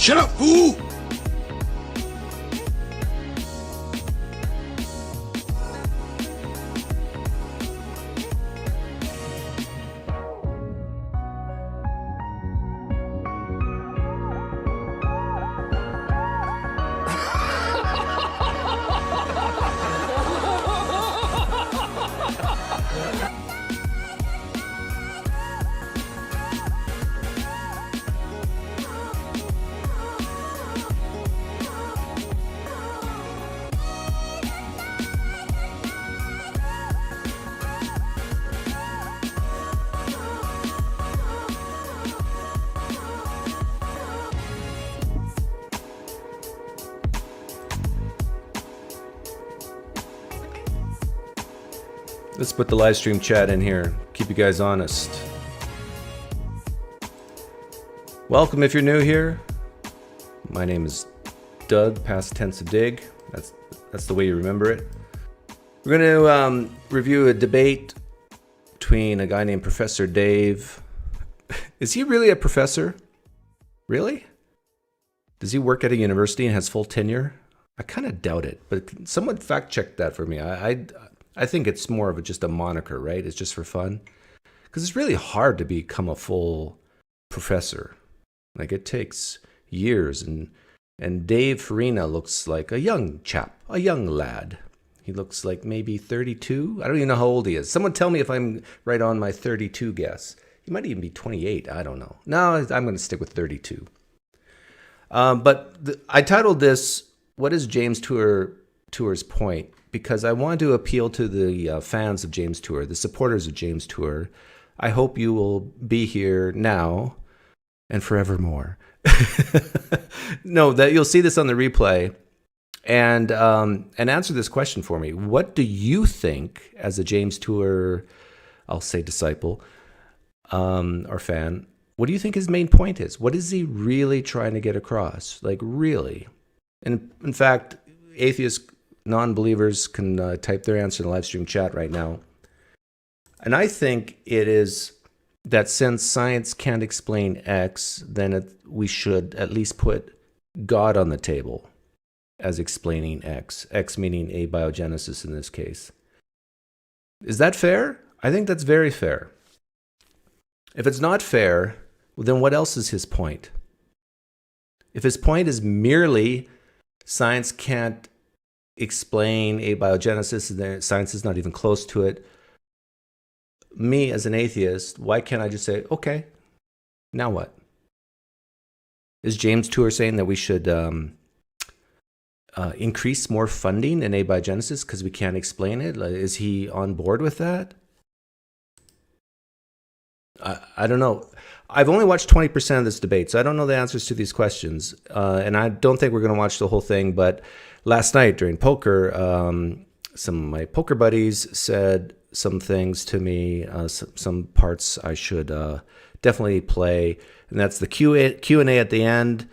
Shut up, fool! Let's put the live stream chat in here. Keep you guys honest. Welcome if you're new here. My name is Doug, past tense of dig. That's the way you remember it. We're going to review a debate between a guy named Professor Dave. Is he really a professor? Really? Does he work at a university and has full tenure? I kind of doubt it, but someone fact check that for me. I think it's more of just a moniker, right? It's just for fun. Because it's really hard to become a full professor. Like, it takes years. And Dave Farina looks like a young chap, a young lad. He looks like maybe 32. I don't even know how old he is. Someone tell me if I'm right on my 32 guess. He might even be 28. I don't know. No, I'm going to stick with 32. I titled this, What is James Tour's Point? Because I want to appeal to the fans of James Tour, the supporters of James Tour. I hope you will be here now and forevermore. No, that you'll see this on the replay and answer this question for me. What do you think, as a James Tour, I'll say disciple or fan, what do you think his main point is? What is he really trying to get across? Like, really? And in fact, atheists, non-believers can type their answer in the live stream chat right now. And I think it is that since science can't explain X, then we should at least put God on the table as explaining X. X meaning abiogenesis in this case. Is that fair? I think that's very fair. If it's not fair, well, then what else is his point? If his point is merely science can't explain abiogenesis, and science is not even close to it. Me as an atheist, why can't I just say, okay, now what? Is James Tour saying that we should increase more funding in abiogenesis because we can't explain it? Is he on board with that? I don't know. I've only watched 20% of this debate, so I don't know the answers to these questions. And I don't think we're going to watch the whole thing, but last night during poker, some of my poker buddies said some things to me, some parts I should definitely play. And that's the Q&A at the end.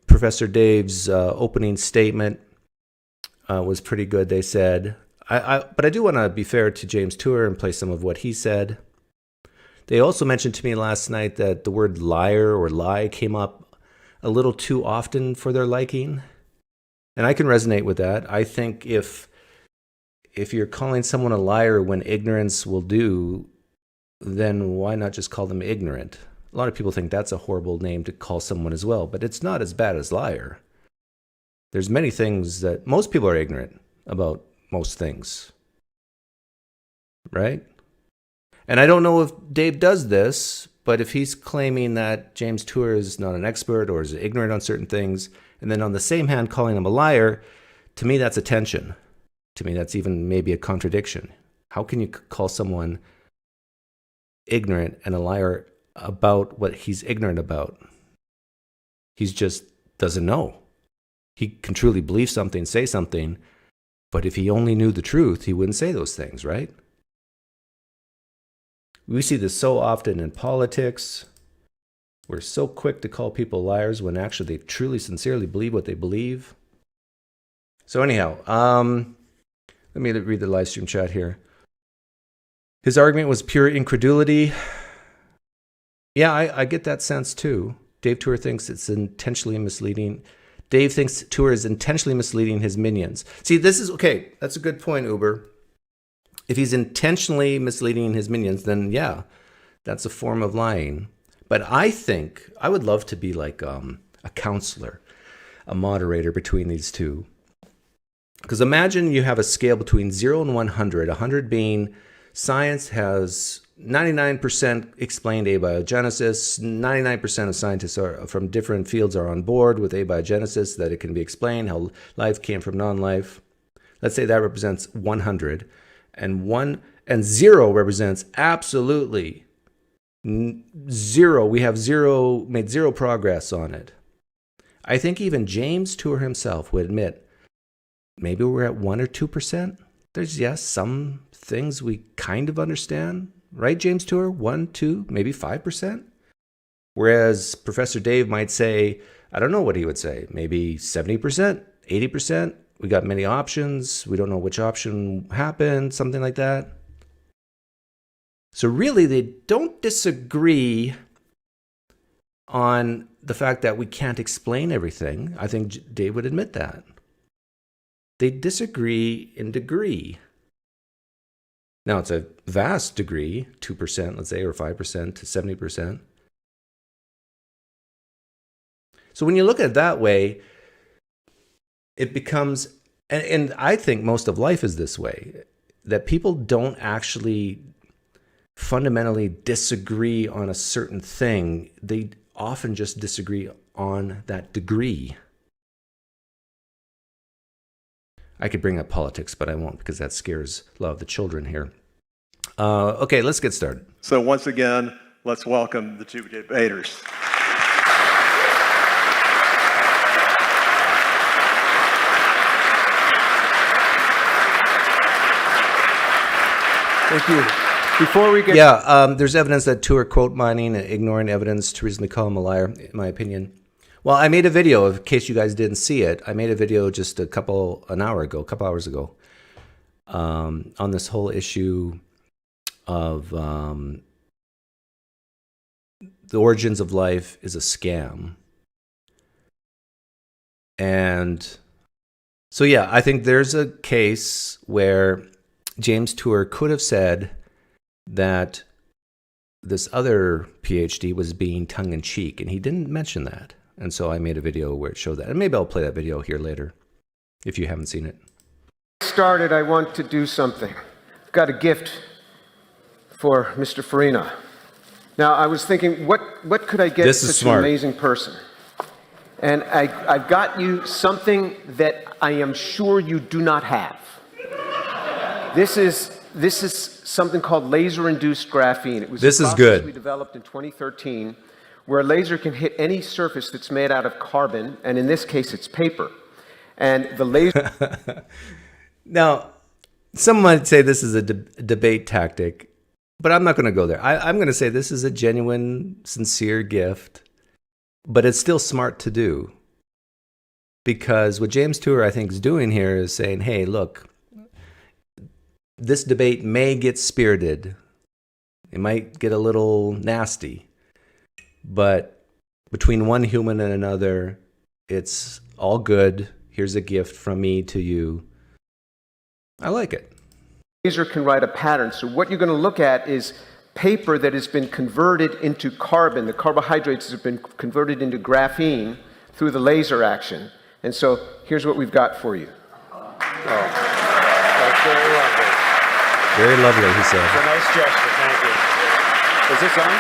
Professor Dave's opening statement was pretty good, they said. But I do want to be fair to James Tour and play some of what he said. They also mentioned to me last night that the word liar or lie came up a little too often for their liking. And I can resonate with that. I think if you're calling someone a liar when ignorance will do, then why not just call them ignorant? A lot of people think that's a horrible name to call someone as well, but it's not as bad as liar. There's many things that most people are ignorant about most things, right? And I don't know if Dave does this, but if he's claiming that James Tour is not an expert or is ignorant on certain things, and then on the same hand calling him a liar, to me that's a tension. To me that's even maybe a contradiction. How can you call someone ignorant and a liar about what he's ignorant about? He just doesn't know. He can truly believe something, say something, but if he only knew the truth, he wouldn't say those things, right? We see this so often in politics. We're so quick to call people liars when actually they truly, sincerely believe what they believe. So anyhow, let me read the live stream chat here. His argument was pure incredulity. Yeah, I get that sense too. Dave Tour thinks it's intentionally misleading. Dave thinks Tour is intentionally misleading his minions. See, this is, okay, that's a good point, Uber. If he's intentionally misleading his minions, then yeah, that's a form of lying. But I think I would love to be like a counselor, a moderator between these two. Because imagine you have a scale between 0 and 100, 100 being science has 99% explained abiogenesis, 99% of scientists from different fields are on board with abiogenesis, that it can be explained, how life came from non-life. Let's say that represents 100. And 0 represents absolutely zero. We have made zero progress on it. I think even James Tour himself would admit, maybe we're at 1 or 2%. There's, yes, some things we kind of understand, right, James Tour? 1, 2, maybe 5%. Whereas Professor Dave might say, I don't know what he would say, maybe 70%, 80%. We got many options. We don't know which option happened, something like that. So really, they don't disagree on the fact that we can't explain everything. I think Dave would admit that. They disagree in degree. Now, it's a vast degree, 2%, let's say, or 5% to 70%. So when you look at it that way, it becomes, and I think most of life is this way, that people don't actually fundamentally disagree on a certain thing. They often just disagree on that degree. I could bring up politics, but I won't because that scares a lot of the children here. Okay, let's get started. So once again, let's welcome the two debaters. Thank you. Before we get... there's evidence that Tour quote mining and ignoring evidence to reasonably call him a liar, in my opinion. Well, I made a video, in case you guys didn't see it. I made a video just a couple hours ago, on this whole issue of the origins of life is a scam. And so, yeah, I think there's a case where James Tour could have said that this other PhD was being tongue-in-cheek, and he didn't mention that. And so I made a video where it showed that. And maybe I'll play that video here later, if you haven't seen it. Started, I want to do something. I've got a gift for Mr. Farina. Now, I was thinking, what could I get such an amazing person? And I've got you something that I am sure you do not have. This is something called laser-induced graphene. It was a process we developed in 2013, where a laser can hit any surface that's made out of carbon, and in this case, it's paper. And the laser... Now, some might say this is a debate tactic, but I'm not going to go there. I'm going to say this is a genuine, sincere gift, but it's still smart to do. Because what James Tour, I think, is doing here is saying, hey, look, this debate may get spirited. It might get a little nasty. But between one human and another, it's all good. Here's a gift from me to you. I like it. Laser can write a pattern. So what you're going to look at is paper that has been converted into carbon. The carbohydrates have been converted into graphene through the laser action. And so here's what we've got for you. Oh, that's very lovely. Very lovely, he said. It's a nice gesture. Thank you. Is this on?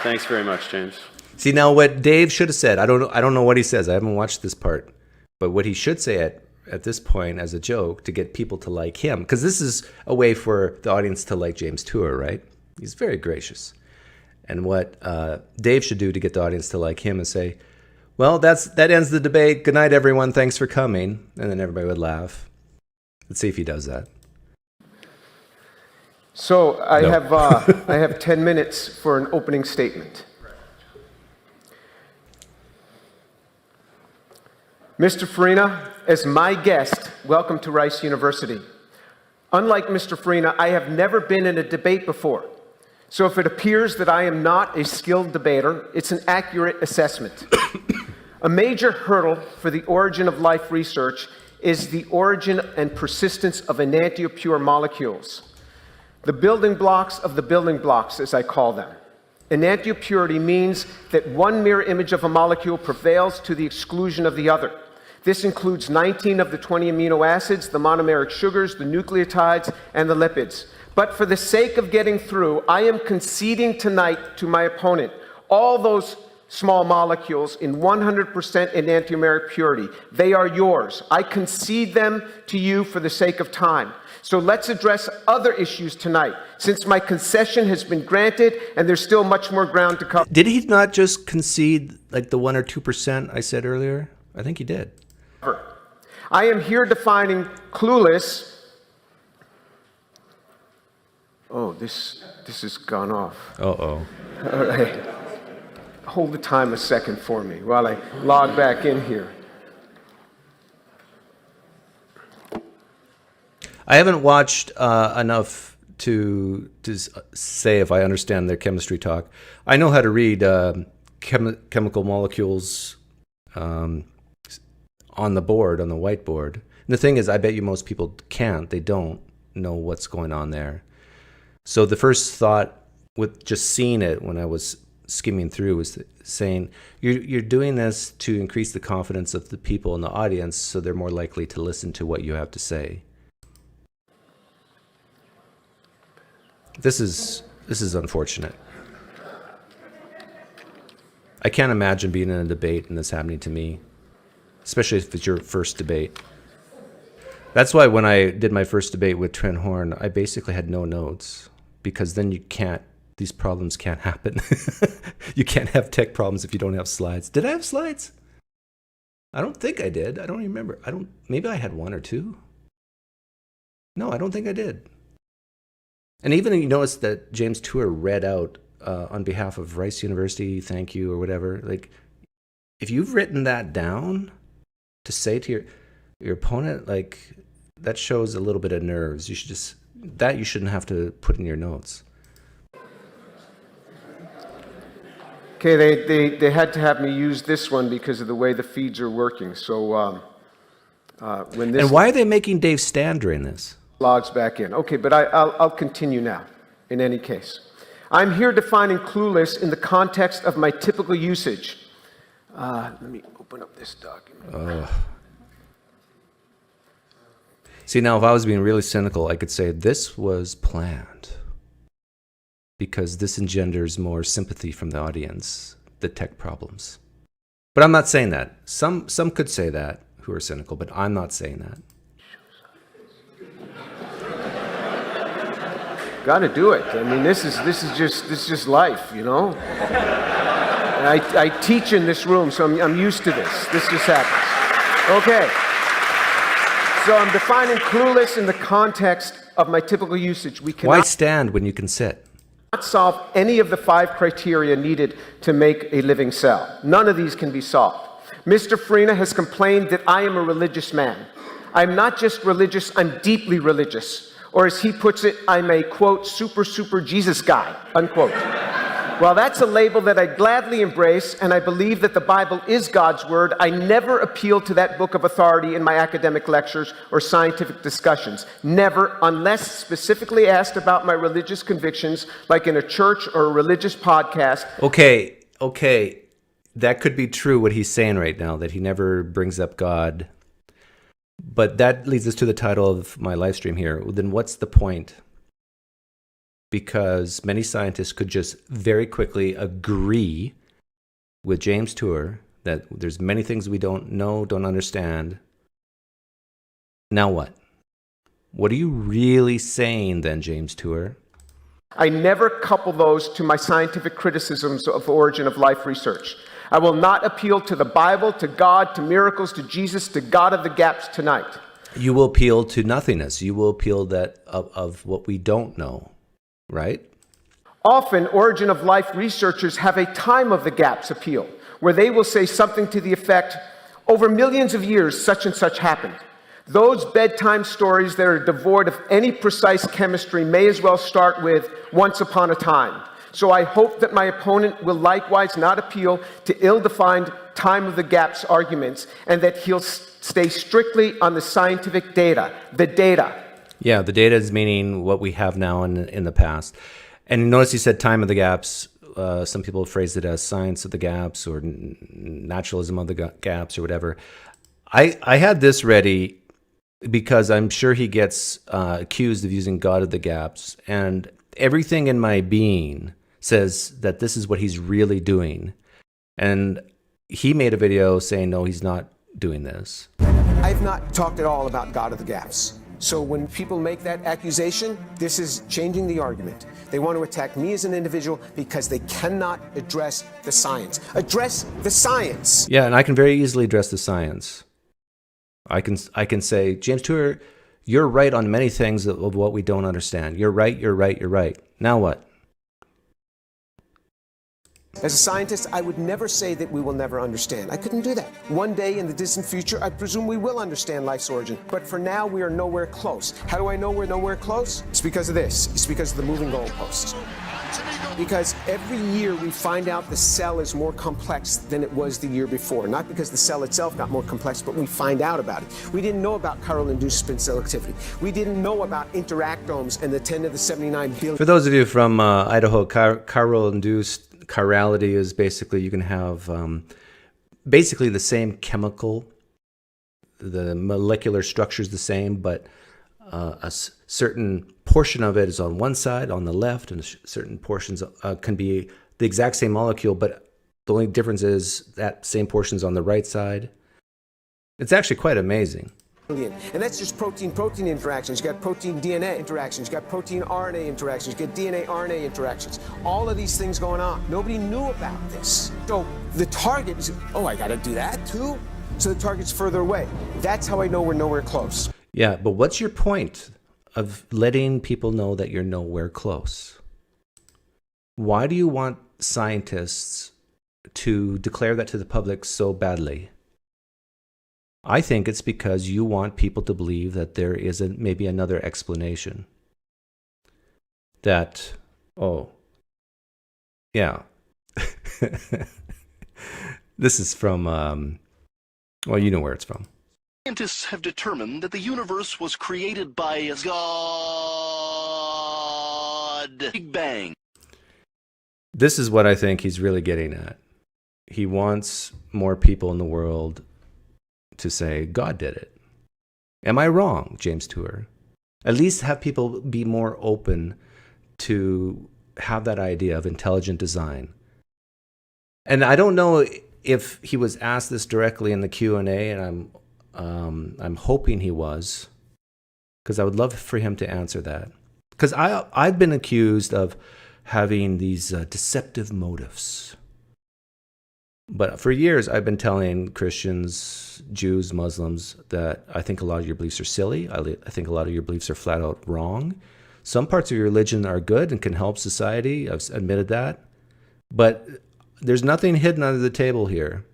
Thanks very much, James. See, now what Dave should have said, I don't know what he says. I haven't watched this part. But what he should say at this point as a joke to get people to like him, because this is a way for the audience to like James Tour, right? He's very gracious. And what Dave should do to get the audience to like him is say, well, that ends the debate. Good night, everyone. Thanks for coming. And then everybody would laugh. Let's see if he does that. So I have 10 minutes for an opening statement. Mr. Farina, as my guest, welcome to Rice University. Unlike Mr. Farina, I have never been in a debate before. So if it appears that I am not a skilled debater, it's an accurate assessment. A major hurdle for the origin of life research is the origin and persistence of enantiopure molecules. The building blocks of the building blocks, as I call them. Enantiopurity means that one mirror image of a molecule prevails to the exclusion of the other. This includes 19 of the 20 amino acids, the monomeric sugars, the nucleotides, and the lipids. But for the sake of getting through, I am conceding tonight to my opponent all those small molecules in 100% enantiomeric purity. They are yours. I concede them to you for the sake of time. So let's address other issues tonight, since my concession has been granted and there's still much more ground to cover. Did he not just concede like the 1 or 2% I said earlier? I think he did. I am here defining clueless. Oh, this has gone off. Uh-oh. All right. Hold the time a second for me while I log back in here. I haven't watched enough to say if I understand their chemistry talk. I know how to read chemical molecules on the board, on the whiteboard. And the thing is, I bet you most people can't. They don't know what's going on there. So the first thought with just seeing it when I was skimming through was saying, you're doing this to increase the confidence of the people in the audience so they're more likely to listen to what you have to say. This is unfortunate. I can't imagine being in a debate and this happening to me, especially if it's your first debate. That's why when I did my first debate with Trent Horn, I basically had no notes, because then these problems can't happen. You can't have tech problems if you don't have slides. Did I have slides? I don't think I did. I don't remember. Maybe I had 1 or 2. No, I don't think I did. And even you notice that James Tour read out on behalf of Rice University, thank you, or whatever. Like, if you've written that down to say to your opponent, like, that shows a little bit of nerves. You shouldn't have to put in your notes. Okay, they had to have me use this one because of the way the feeds are working. So when this... And why are they making Dave stand during this? Logs back in. Okay, but I'll continue now, in any case. I'm here defining clueless in the context of my typical usage. Let me open up this document. See, now if I was being really cynical, I could say this was planned because this engenders more sympathy from the audience, the tech problems. But I'm not saying that. Some could say that who are cynical, but I'm not saying that. Got to do it. I mean, this is just life, you know. And I teach in this room, so I'm used to this. This just happens. Okay. So I'm defining clueless in the context of my typical usage. We cannot Why stand when you can sit? Not solve any of the 5 criteria needed to make a living cell. None of these can be solved. Mr. Farina has complained that I am a religious man. I'm not just religious, I'm deeply religious. Or as he puts it, I'm a, quote, super Jesus guy, unquote. While that's a label that I gladly embrace, and I believe that the Bible is God's word, I never appeal to that book of authority in my academic lectures or scientific discussions. Never, unless specifically asked about my religious convictions, like in a church or a religious podcast. Okay. That could be true what he's saying right now, that he never brings up God. But that leads us to the title of my live stream here. Then what's the point? Because many scientists could just very quickly agree with James Tour that there's many things we don't know, don't understand. Now what? What are you really saying then, James Tour? I never couple those to my scientific criticisms of the origin of life research. I will not appeal to the Bible, to God, to miracles, to Jesus, to God of the gaps tonight. You will appeal to nothingness. You will appeal that of what we don't know, right? Often, origin of life researchers have a time of the gaps appeal, where they will say something to the effect, over millions of years, such and such happened. Those bedtime stories that are devoid of any precise chemistry may as well start with once upon a time. So I hope that my opponent will likewise not appeal to ill-defined time of the gaps arguments, and that he'll stay strictly on the scientific data, the data. Yeah, the data is meaning what we have now and in the past. And notice he said time of the gaps. Some people phrase it as science of the gaps or naturalism of the gaps or whatever. I had this ready because I'm sure he gets accused of using God of the gaps. And everything in my being says that this is what he's really doing. And he made a video saying, no, he's not doing this. I've not talked at all about God of the gaps. So when people make that accusation, this is changing the argument. They want to attack me as an individual because they cannot address the science. Address the science. Yeah, and I can very easily address the science. I can say, James Tour, you're right on many things of what we don't understand. You're right, you're right, you're right. Now what? As a scientist, I would never say that we will never understand. I couldn't do that. One day in the distant future, I presume we will understand life's origin. But for now, we are nowhere close. How do I know we're nowhere close? It's because of this. It's because of the moving goalposts. Because every year we find out the cell is more complex than it was the year before. Not because the cell itself got more complex, but we find out about it. We didn't know about chiral-induced spin selectivity. We didn't know about interactomes and the 10 to the 79 billion. For those of you from Idaho, chiral-induced chirality is basically you can have basically the same chemical, the molecular structure is the same, but a certain portion of it is on one side, on the left, and certain portions can be the exact same molecule, but the only difference is that same portion is on the right side. It's actually quite amazing. And that's just protein-protein interactions. You got protein-DNA interactions. You got protein-RNA interactions. You get DNA-RNA interactions. All of these things going on. Nobody knew about this. So the target is, oh, I got to do that too? So the target's further away. That's how I know we're nowhere close. Yeah, but what's your point of letting people know that you're nowhere close? Why do you want scientists to declare that to the public so badly? I think it's because you want people to believe that there is maybe another explanation. That, oh, yeah. This is from, well, you know where it's from. Scientists have determined that the universe was created by God. Big Bang. This is what I think he's really getting at. He wants more people in the world to say, God did it. Am I wrong, James Tour? At least have people be more open to have that idea of intelligent design. And I don't know if he was asked this directly in the Q&A, and I'm hoping he was, because I would love for him to answer that. Because I've been accused of having these deceptive motives. But for years, I've been telling Christians, Jews, Muslims that I think a lot of your beliefs are silly. I think a lot of your beliefs are flat out wrong. Some parts of your religion are good and can help society. I've admitted that. But there's nothing hidden under the table here.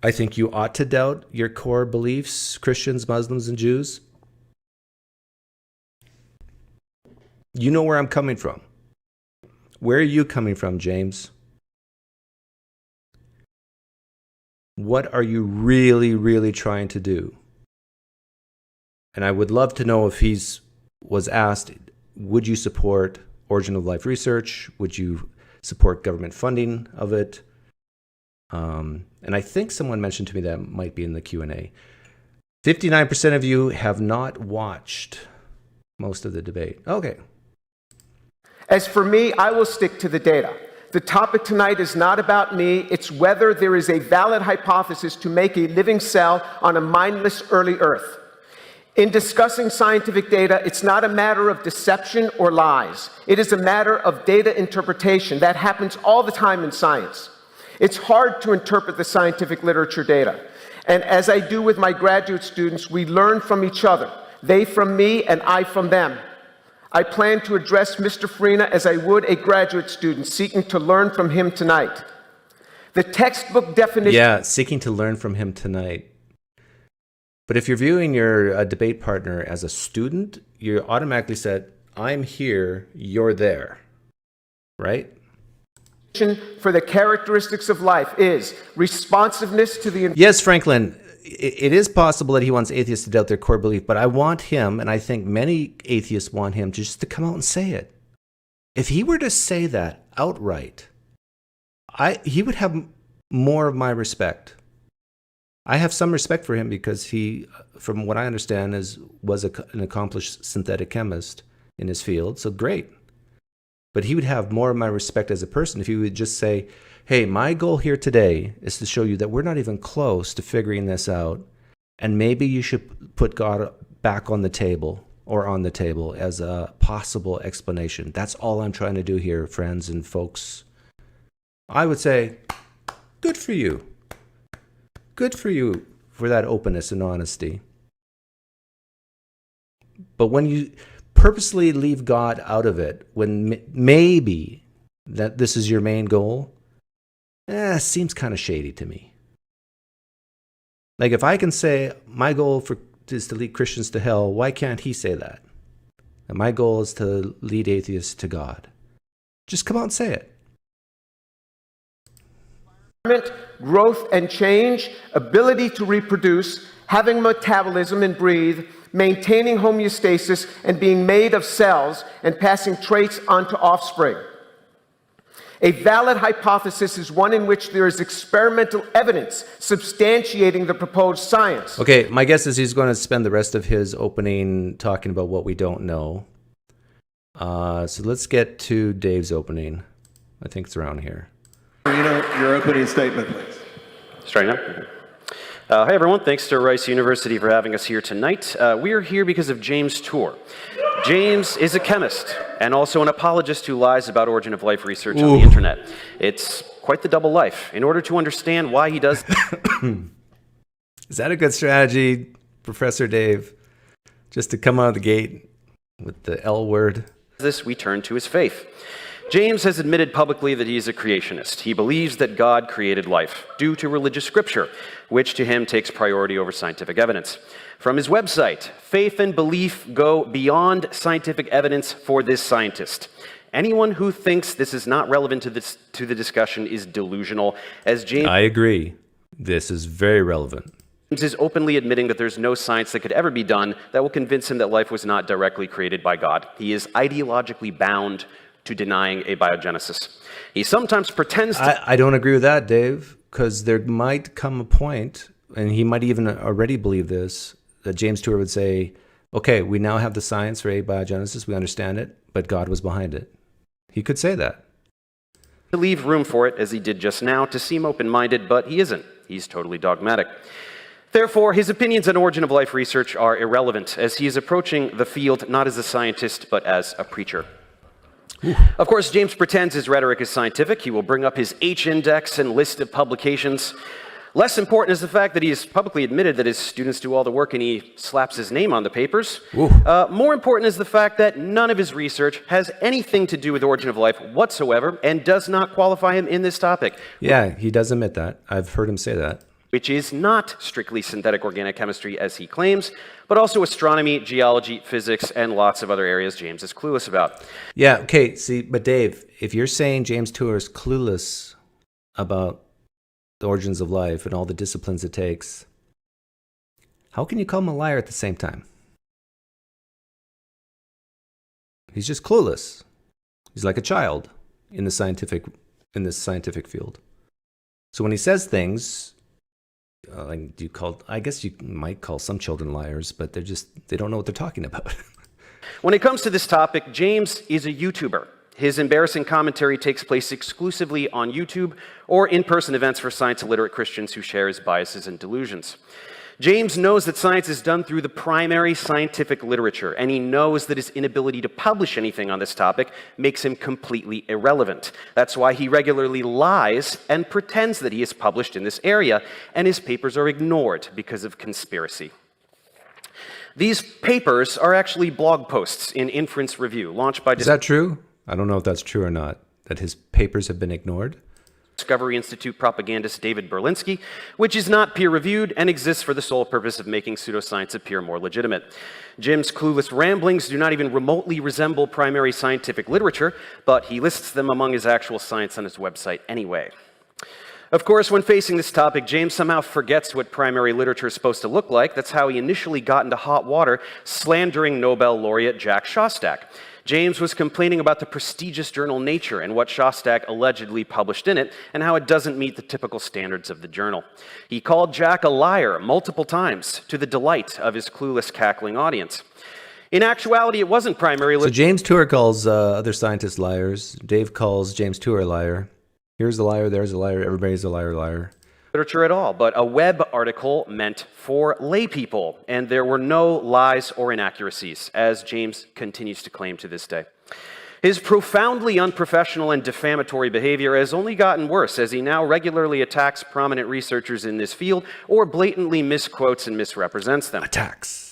I think you ought to doubt your core beliefs, Christians, Muslims, and Jews. You know where I'm coming from. Where are you coming from, James? What are you really, really trying to do? And I would love to know if was asked, would you support origin of life research? Would you support government funding of it? And I think someone mentioned to me that might be in the Q&A. 59% of you have not watched most of the debate. Okay. As for me, I will stick to the data. The topic tonight is not about me. It's whether there is a valid hypothesis to make a living cell on a mindless early Earth. In discussing scientific data, it's not a matter of deception or lies. It is a matter of data interpretation. That happens all the time in science. It's hard to interpret the scientific literature data. And as I do with my graduate students, we learn from each other. They from me and I from them. I plan to address Mr. Farina as I would a graduate student seeking to learn from him tonight. The textbook definition... Yeah, seeking to learn from him tonight. But if you're viewing your debate partner as a student, you're automatically said, I'm here, you're there, right? For the characteristics of life is responsiveness to the... Yes, Franklin, it is possible that he wants atheists to doubt their core belief, but I want him, and I think many atheists want him, just to come out and say it. If he were to say that outright, he would have more of my respect. I have some respect for him because he, from what I understand, was an accomplished synthetic chemist in his field, so great. But he would have more of my respect as a person if he would just say, hey, my goal here today is to show you that we're not even close to figuring this out, and maybe you should put God back on the table or on the table as a possible explanation. That's all I'm trying to do here, friends and folks. I would say, good for you. Good for you for that openness and honesty. But when you purposely leave God out of it, when maybe that this is your main goal, seems kind of shady to me. Like if I can say my goal is to lead Christians to hell, why can't he say that? And my goal is to lead atheists to God. Just come out and say it. Growth and change, ability to reproduce, having metabolism and breathe, maintaining homeostasis, and being made of cells and passing traits onto offspring. A valid hypothesis is one in which there is experimental evidence substantiating the proposed science. Okay, my guess is he's going to spend the rest of his opening talking about what we don't know. So let's get to Dave's opening. I think it's around here. Your opening statement, please. Starting now. Hi, everyone. Thanks to Rice University for having us here tonight. We are here because of James Tour. James is a chemist and also an apologist who lies about origin of life research on the internet. It's quite the double life. In order to understand why he does... Is that a good strategy, Professor Dave? Just to come out of the gate with the L word? ...this, we turn to his faith. James has admitted publicly that he is a creationist. He believes that God created life due to religious scripture, which to him takes priority over scientific evidence. From his website, faith and belief go beyond scientific evidence for this scientist. Anyone who thinks this is not relevant to the discussion is delusional, as James... I agree. This is very relevant. James is openly admitting that there's no science that could ever be done that will convince him that life was not directly created by God. He is ideologically bound to denying abiogenesis. He sometimes pretends to... I don't agree with that, Dave, because there might come a point, and he might even already believe this, that James Tour would say, okay, we now have the science for abiogenesis, we understand it, but God was behind it. He could say that. To leave room for it, as he did just now, to seem open-minded, but he isn't. He's totally dogmatic. Therefore, his opinions on origin of life research are irrelevant, as he is approaching the field not as a scientist, but as a preacher. Of course, James pretends his rhetoric is scientific. He will bring up his H-index and list of publications. Less important is the fact that he has publicly admitted that his students do all the work and he slaps his name on the papers. More important is the fact that none of his research has anything to do with origin of life whatsoever and does not qualify him in this topic. Yeah, he does admit that. I've heard him say that. Which is not strictly synthetic organic chemistry as he claims, but also astronomy, geology, physics, and lots of other areas James is clueless about. Yeah, okay, see, but Dave, if you're saying James Tour is clueless about the origins of life and all the disciplines it takes, how can you call him a liar at the same time? He's just clueless. He's like a child in this scientific field. So when he says things... I guess you might call some children liars, but they don't know what they're talking about. When it comes to this topic, James is a YouTuber. His embarrassing commentary takes place exclusively on YouTube or in-person events for science-illiterate Christians who share his biases and delusions. James knows that science is done through the primary scientific literature, and he knows that his inability to publish anything on this topic makes him completely irrelevant. That's why he regularly lies and pretends that he is published in this area, and his papers are ignored because of conspiracy. These papers are actually blog posts in Inference Review, launched by... Is that true? I don't know if that's true or not, that his papers have been ignored. Discovery Institute propagandist David Berlinski, which is not peer-reviewed and exists for the sole purpose of making pseudoscience appear more legitimate. Jim's clueless ramblings do not even remotely resemble primary scientific literature, but he lists them among his actual science on his website anyway. Of course, when facing this topic, James somehow forgets what primary literature is supposed to look like. That's how he initially got into hot water, slandering Nobel laureate Jack Szostak. James was complaining about the prestigious journal Nature and what Szostak allegedly published in it, and how it doesn't meet the typical standards of the journal. He called Jack a liar multiple times, to the delight of his clueless, cackling audience. In actuality, it wasn't primary literature. So James Tour calls other scientists liars. Dave calls James Tour a liar. Here's a liar, there's a liar, everybody's a liar, liar. Literature at all, but a web article meant for lay people, and there were no lies or inaccuracies, as James continues to claim to this day. His profoundly unprofessional and defamatory behavior has only gotten worse, as he now regularly attacks prominent researchers in this field or blatantly misquotes and misrepresents them. Attacks.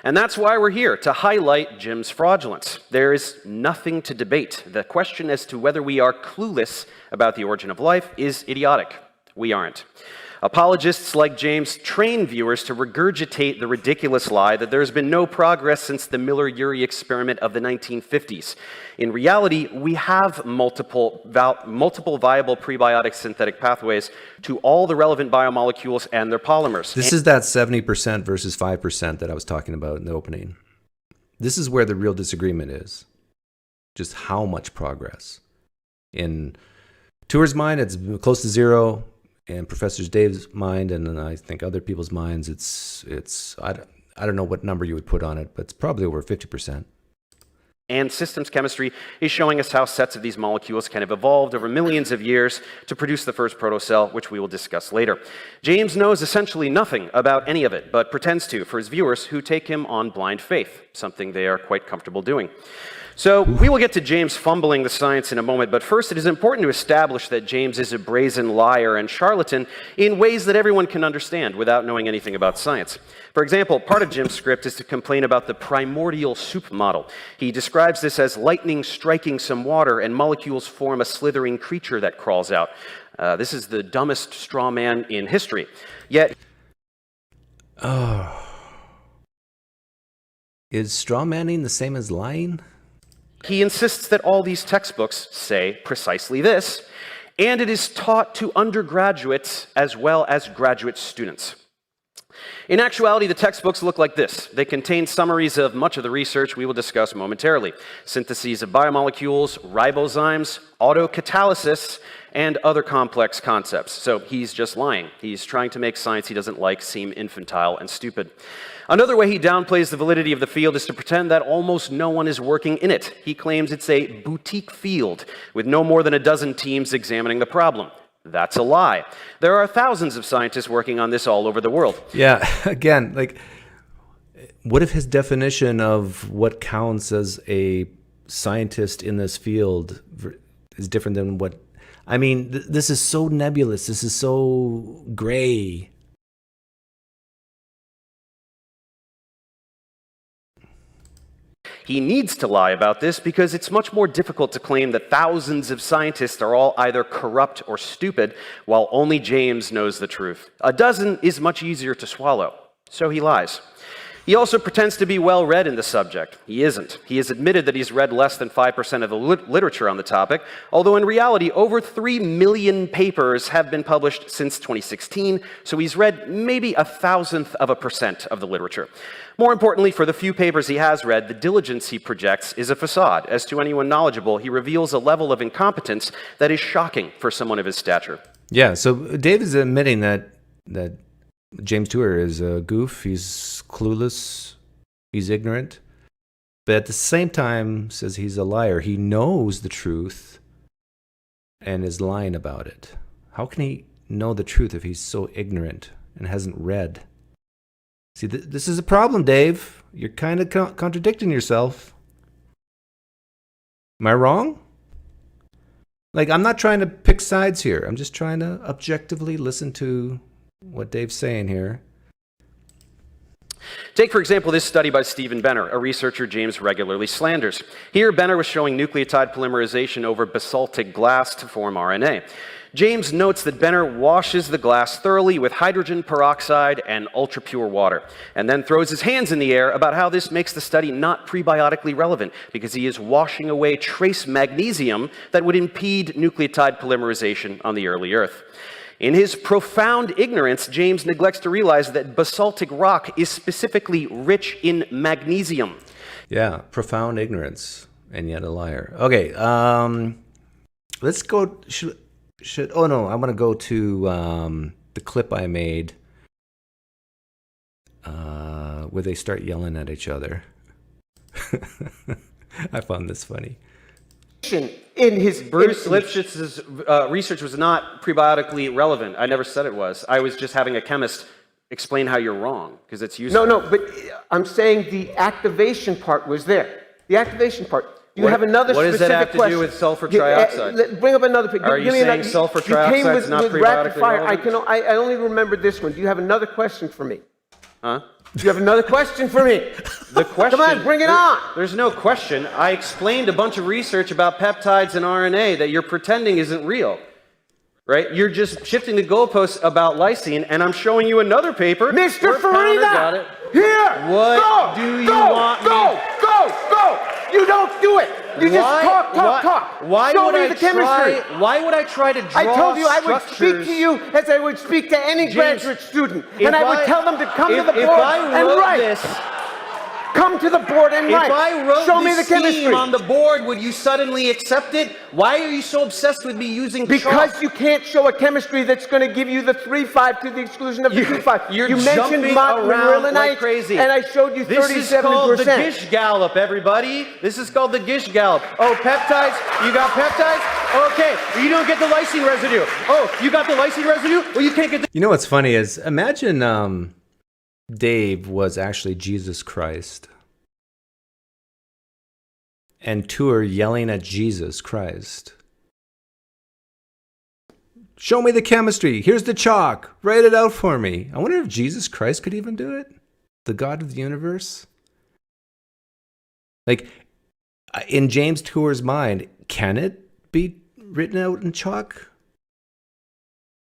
And that's why we're here, to highlight Jim's fraudulence. There is nothing to debate. The question as to whether we are clueless about the origin of life is idiotic. We aren't. Apologists like James train viewers to regurgitate the ridiculous lie that there's been no progress since the Miller-Urey experiment of the 1950s. In reality, we have multiple viable prebiotic synthetic pathways to all the relevant biomolecules and their polymers. This is that 70% versus 5% that I was talking about in the opening. This is where the real disagreement is. Just how much progress. In Tour's mind, it's close to zero. In Professor Dave's mind, and I think other people's minds, it's I don't know what number you would put on it, but it's probably over 50%. And systems chemistry is showing us how sets of these molecules can have evolved over millions of years to produce the first protocell, which we will discuss later. James knows essentially nothing about any of it, but pretends to for his viewers who take him on blind faith, something they are quite comfortable doing. So we will get to James fumbling the science in a moment, but first it is important to establish that James is a brazen liar and charlatan in ways that everyone can understand without knowing anything about science. For example, part of Jim's script is to complain about the primordial soup model. He describes this as lightning striking some water and molecules form a slithering creature that crawls out. This is the dumbest straw man in history. Yet, Is straw manning the same as lying? he insists that all these textbooks say precisely this, and it is taught to undergraduates as well as graduate students. In actuality, the textbooks look like this. They contain summaries of much of the research we will discuss momentarily. Syntheses of biomolecules, ribozymes, autocatalysis, and other complex concepts. So he's just lying. He's trying to make science he doesn't like seem infantile and stupid. Another way he downplays the validity of the field is to pretend that almost no one is working in it. He claims it's a boutique field with no more than a dozen teams examining the problem. That's a lie. There are thousands of scientists working on this all over the world. Yeah, again, like, what if his definition of what counts as a scientist in this field is different than what... I mean, this is so nebulous. This is so gray. He needs to lie about this because it's much more difficult to claim that thousands of scientists are all either corrupt or stupid, while only James knows the truth. A dozen is much easier to swallow, so he lies. He also pretends to be well-read in the subject. He isn't. He has admitted that he's read less than 5% of the literature on the topic, although in reality, over 3 million papers have been published since 2016, so he's read maybe 0.001% of the literature. More importantly, for the few papers he has read, the diligence he projects is a facade. As to anyone knowledgeable, he reveals a level of incompetence that is shocking for someone of his stature. Yeah, so Dave is admitting that James Tour is a goof, he's clueless, he's ignorant, but at the same time says he's a liar. He knows the truth and is lying about it. How can he know the truth if he's so ignorant and hasn't read? See, this is a problem, Dave. You're kind of contradicting yourself. Am I wrong? Like, I'm not trying to pick sides here. I'm just trying to objectively listen to what Dave's saying here. Take, for example, this study by Stephen Benner, a researcher James regularly slanders. Here, Benner was showing nucleotide polymerization over basaltic glass to form RNA. James notes that Benner washes the glass thoroughly with hydrogen peroxide and ultra-pure water, and then throws his hands in the air about how this makes the study not prebiotically relevant, because he is washing away trace magnesium that would impede nucleotide polymerization on the early Earth. In his profound ignorance, James neglects to realize that basaltic rock is specifically rich in magnesium. Yeah, profound ignorance, and yet a liar. Okay, let's go. Oh no, I want to go to the clip I made where they start yelling at each other. I found this funny. In his Bruce Lipshitz's research was not prebiotically relevant. I never said it was. I was just having a chemist explain how you're wrong, because it's useful. No, but I'm saying the activation part was there. The activation part. You have another what specific does that have to question. do with sulfur trioxide? Bring up another. Are you saying sulfur trioxide is not prebiotically relevant? I only remembered this one. Do you have another question for me? Huh? Do you have another question for me? The question. Come on, bring it on. There's no question. I explained a bunch of research about peptides and RNA that you're pretending isn't real. Right? You're just shifting the goalposts about lysine, and I'm showing you another paper. Mr. Farina! Here! What do you want me? Go! You don't do it! You just talk. Why Show would me I the chemistry. Why would I try to draw I told you I would structures? speak to you as I would speak to any James, graduate student. And I would tell them to come to the board if I and wrote write. this, Come to the board and write. if I wrote Show me the this chemistry. scheme on the board, would you suddenly accept it? Why are you so obsessed with me using Because chalk? you can't show a chemistry that's going to give you the 3-5 to the exclusion of the 2-5. You're You mentioned jumping around like Marilynite, crazy. and I showed you 37%. This is called the Gish Gallop, everybody. This is called the Gish Gallop. Oh, peptides? You got peptides? Okay, you don't get the lysine residue. Oh, you got the lysine residue? Well, you can't get the... You know what's funny is, imagine Dave was actually Jesus Christ, and Tour yelling at Jesus Christ. Show me the chemistry. Here's the chalk. Write it out for me. I wonder if Jesus Christ could even do it? The God of the universe? Like, in James Tour's mind, can it be written out in chalk?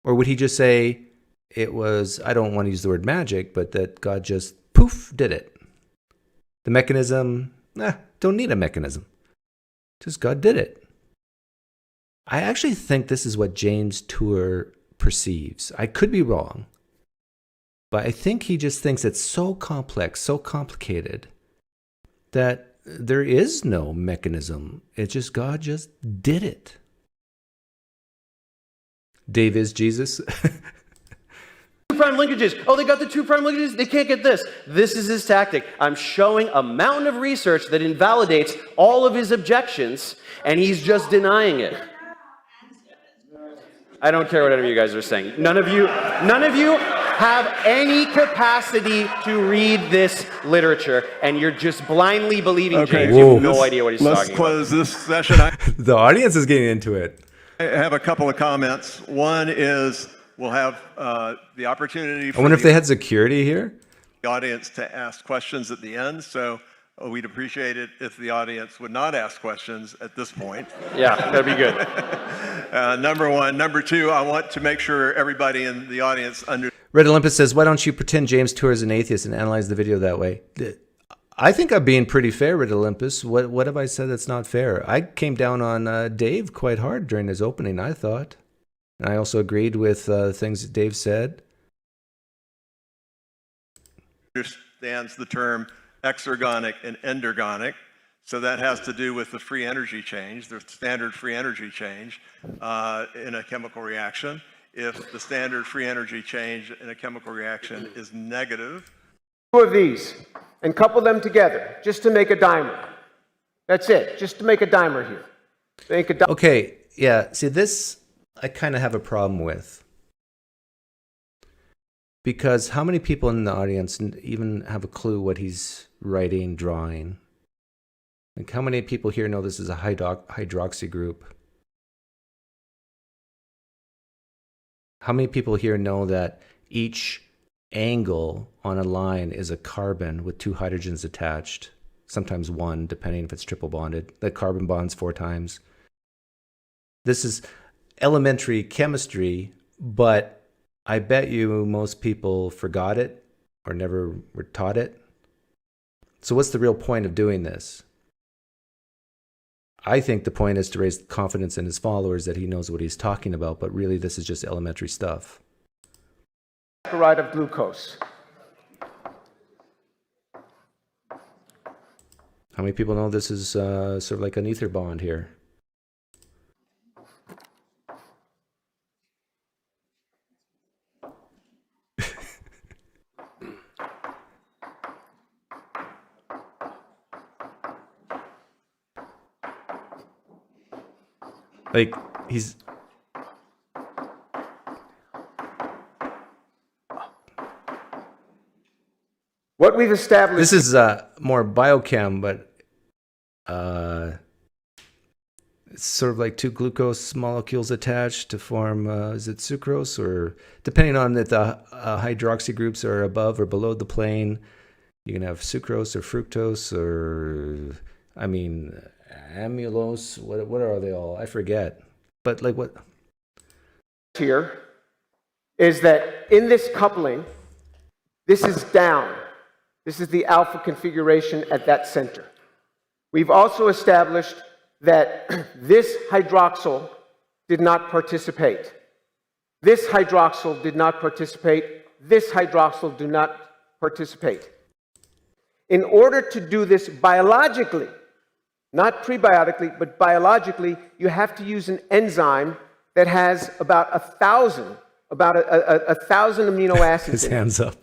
Or would he just say it was, I don't want to use the word magic, but that God just poof did it? The mechanism, don't need a mechanism. Just God did it. I actually think this is what James Tour perceives. I could be wrong, but I think he just thinks it's so complex, so complicated, that there is no mechanism. It's just God just did it. Dave is Jesus. 2' linkages. Oh, they got the 2' linkages? They can't get this. This is his tactic. I'm showing a mountain of research that invalidates all of his objections, and he's just denying it. I don't care what any of you guys are saying. None of you have any capacity to read this literature, and you're just blindly believing James. You have no idea what he's talking about. Let's close this session. The audience is getting into it. I have a couple of comments. One is we'll have the opportunity for I wonder if they had security here. the audience to ask questions at the end. So we'd appreciate it if the audience would not ask questions at this point. Yeah, that'd be good. Number one. Number two, I want to make sure everybody in the audience Red Olympus says, why don't you pretend James Tour is an atheist and analyze the video that way? I think I'm being pretty fair, Red Olympus. What have I said that's not fair? I came down on Dave quite hard during his opening, I thought. And I also agreed with things that Dave said. understands the term exergonic and endergonic. So that has to do with the free energy change, the standard free energy change in a chemical reaction. If the standard free energy change in a chemical reaction is negative. Two of these and couple them together just to make a dimer. That's it, just to make a dimer here. Make a Okay, yeah, see this I kind of have a problem with. Because how many people in the audience even have a clue what he's writing, drawing? Like how many people here know this is a hydroxy group? How many people here know that each angle on a line is a carbon with 2 hydrogens attached, sometimes 1, depending if it's triple bonded. The carbon bonds 4 times. This is elementary chemistry, but I bet you most people forgot it or never were taught it. So what's the real point of doing this? I think the point is to raise confidence in his followers that he knows what he's talking about, but really this is just elementary stuff. Saccharide of glucose. How many people know this is sort of like an ether bond here? Like, he's... What we've established... This is more biochem, but it's sort of like 2 glucose molecules attached to form, is it sucrose? Or depending on if the hydroxy groups are above or below the plane, you can have sucrose or fructose or, I mean... amylose, what are they all? I forget. But like what? Here is that in this coupling, this is down. This is the alpha configuration at that center. We've also established that this hydroxyl did not participate. This hydroxyl did not participate. This hydroxyl do not participate. In order to do this biologically, not prebiotically, but biologically, you have to use an enzyme that has about 1,000 amino acids. His hands up.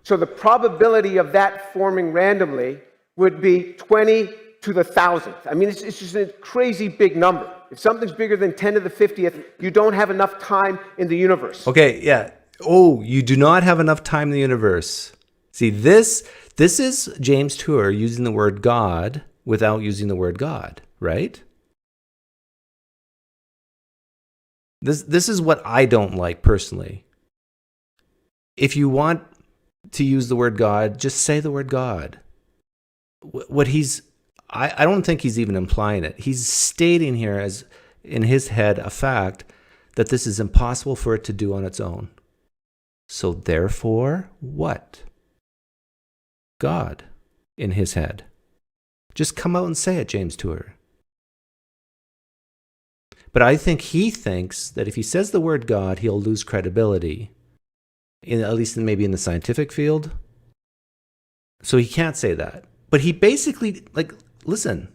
So the probability of that forming randomly would be 20 to the 1,000th. I mean, it's just a crazy big number. If something's bigger than 10 to the 50th, you don't have enough time in the universe. Okay, yeah. Oh, you do not have enough time in the universe. See, this is James Tour using the word God without using the word God, right? This is what I don't like personally. If you want to use the word God, just say the word God. I don't think he's even implying it. He's stating here as in his head a fact that this is impossible for it to do on its own. So therefore, what? God in his head. Just come out and say it, James Tour. But I think he thinks that if he says the word God, he'll lose credibility, at least maybe in the scientific field. So he can't say that. But he basically, like, listen.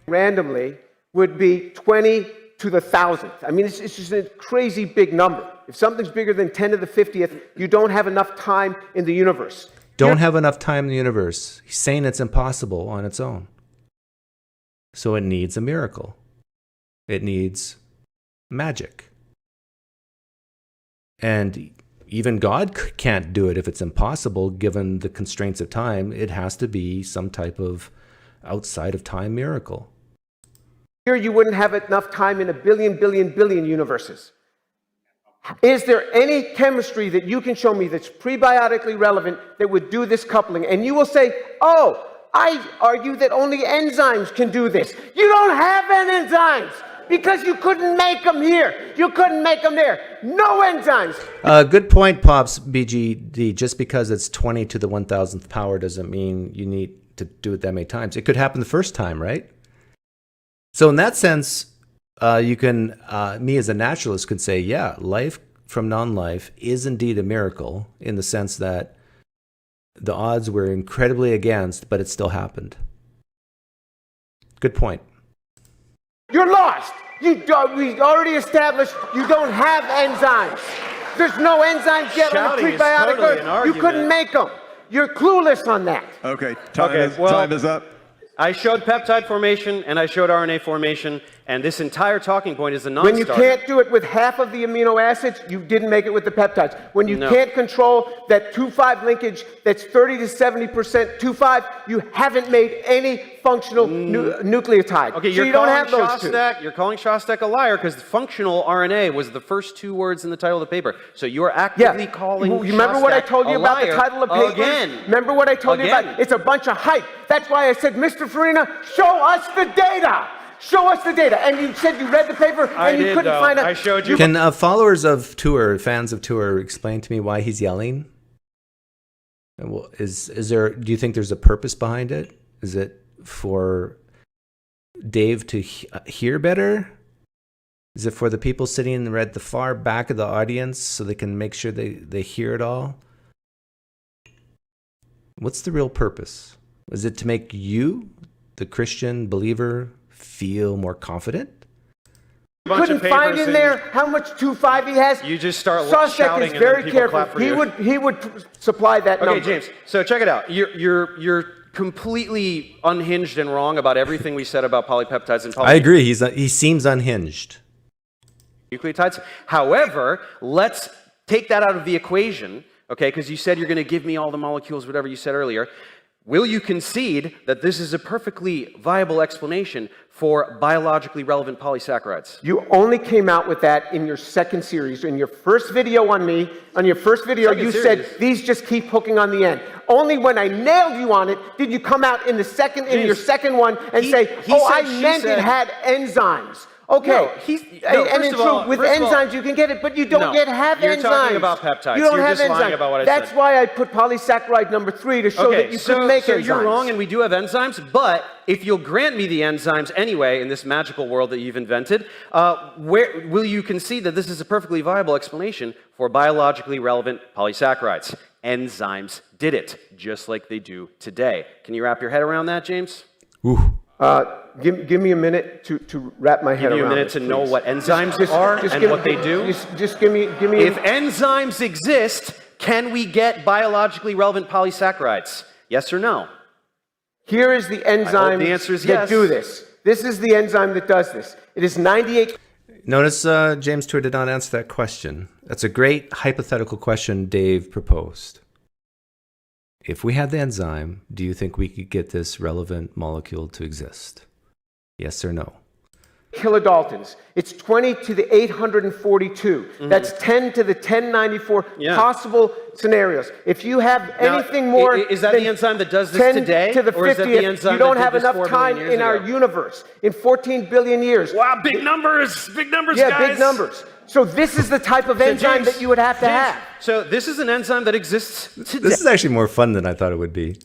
Randomly would be 20 to the 1,000th. I mean, it's just a crazy big number. If something's bigger than 10 to the 50th, you don't have enough time in the universe. Don't have enough time in the universe. He's saying it's impossible on its own. So it needs a miracle. It needs magic. And even God can't do it if it's impossible, given the constraints of time. It has to be some type of outside of time miracle. Here you wouldn't have enough time in a billion universes. Is there any chemistry that you can show me that's prebiotically relevant that would do this coupling? And you will say, oh, I argue that only enzymes can do this. You don't have any enzymes because you couldn't make them here. You couldn't make them there. No enzymes. Good point, Pops BGD. Just because it's 20 to the 1,000th power doesn't mean you need to do it that many times. It could happen the first time, right? So in that sense, you can, me as a naturalist could say, yeah, life from non-life is indeed a miracle in the sense that the odds were incredibly against, but it still happened. Good point. You're lost. We already established you don't have enzymes. There's no enzymes yet on the prebiotic earth. You couldn't make them. You're clueless on that. Okay, time is up. I showed peptide formation and I showed RNA formation, and this entire talking point is a When you non-starter. can't do it with half of the amino acids, you didn't make it with the peptides. When you can't control that 2,5 linkage that's 30 to 70% 2,5, you haven't made any functional nucleotide. Okay, so you don't have those two. You're calling Shostak a liar because functional RNA was the first two words in the title of the paper. So you are actively calling You remember what I told you about the title of papers? Again. Remember what I told you about? It's a bunch of hype. That's why I said, Mr. Farina, show us the data. Show us the data. And you said you read the paper and you couldn't find out. I showed you. Can fans of Tour, explain to me why he's yelling? Is there? Do you think there's a purpose behind it? Is it for Dave to hear better? Is it for the people sitting at the far back of the audience so they can make sure they hear it all? What's the real purpose? Is it to make you, the Christian believer, feel more confident? Couldn't find in there how much 2,5 he has. You just start Shostak shouting is and very then people careful. clap for you. He would supply that number. Okay, James. So check it out. You're completely unhinged and wrong about everything we said about polypeptides and I agree. He seems unhinged. Nucleotides. However, let's take that out of the equation, okay? Because you said you're going to give me all the molecules, whatever you said earlier. Will you concede that this is a perfectly viable explanation for biologically relevant polysaccharides? You only came out with that in your second series. In your first video on me, you said these just keep hooking on the end. Only when I nailed you on it did you come out in your second one and say, I meant it had enzymes. Okay, with enzymes you can get it, but you don't yet have enzymes. You're talking about peptides. You don't You're have just enzymes. lying about what I said. That's why I put polysaccharide number 3 to show that you couldn't make enzymes. So you're wrong, and we do have enzymes. But if you'll grant me the enzymes anyway in this magical world that you've invented, where will you concede that this is a perfectly viable explanation for biologically relevant polysaccharides? Enzymes did it, just like they do today. Can you wrap your head around that, James? Ooh. Give me a minute to wrap my head around it. Give you a minute to know what enzymes are and what they do? Just give me If enzymes exist, can we get biologically relevant polysaccharides? Yes or no? Here is the enzyme the answer is that yes. do this. This is the enzyme that does this. It is 98... Notice James Tour did not answer that question. That's a great hypothetical question Dave proposed. If we had the enzyme, do you think we could get this relevant molecule to exist? Yes or no? kilodaltons. It's 20 to the 842. That's 10 to the 1094 possible scenarios. If you have anything more is that the enzyme that does this 10 today, to the 50th, or is that the enzyme you don't that have did this enough 4 billion time years in our ago? universe. In 14 billion years. Wow, big numbers, guys. Yeah, big numbers. So this is the type of enzyme that you would have to have. So this is an enzyme that exists today. This is actually more fun than I thought it would be.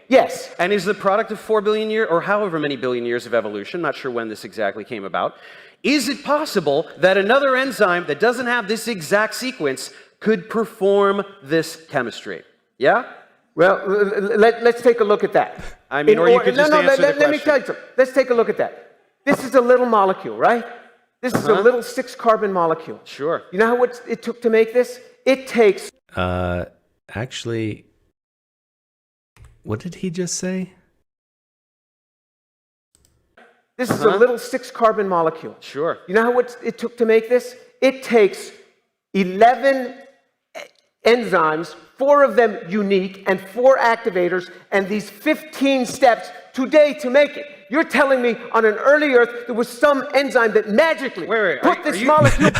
Yes. And is the product of 4 billion years, or however many billion years of evolution, not sure when this exactly came about. Is it possible that another enzyme that doesn't have this exact sequence could perform this chemistry? Yeah? Well, let's take a look at that. I mean, or you could just answer the question. Let me tell you something. Let's take a look at that. This is a little molecule, right? This is a little 6-carbon molecule. Sure. You know how what it took to make this? It takes... Actually, what did he just say? This is a little 6-carbon molecule. Sure. You know how what it took to make this? It takes 11 enzymes, 4 of them unique, and 4 activators, and these 15 steps today to make it. You're telling me on an early Earth there was some enzyme that magically put this molecule...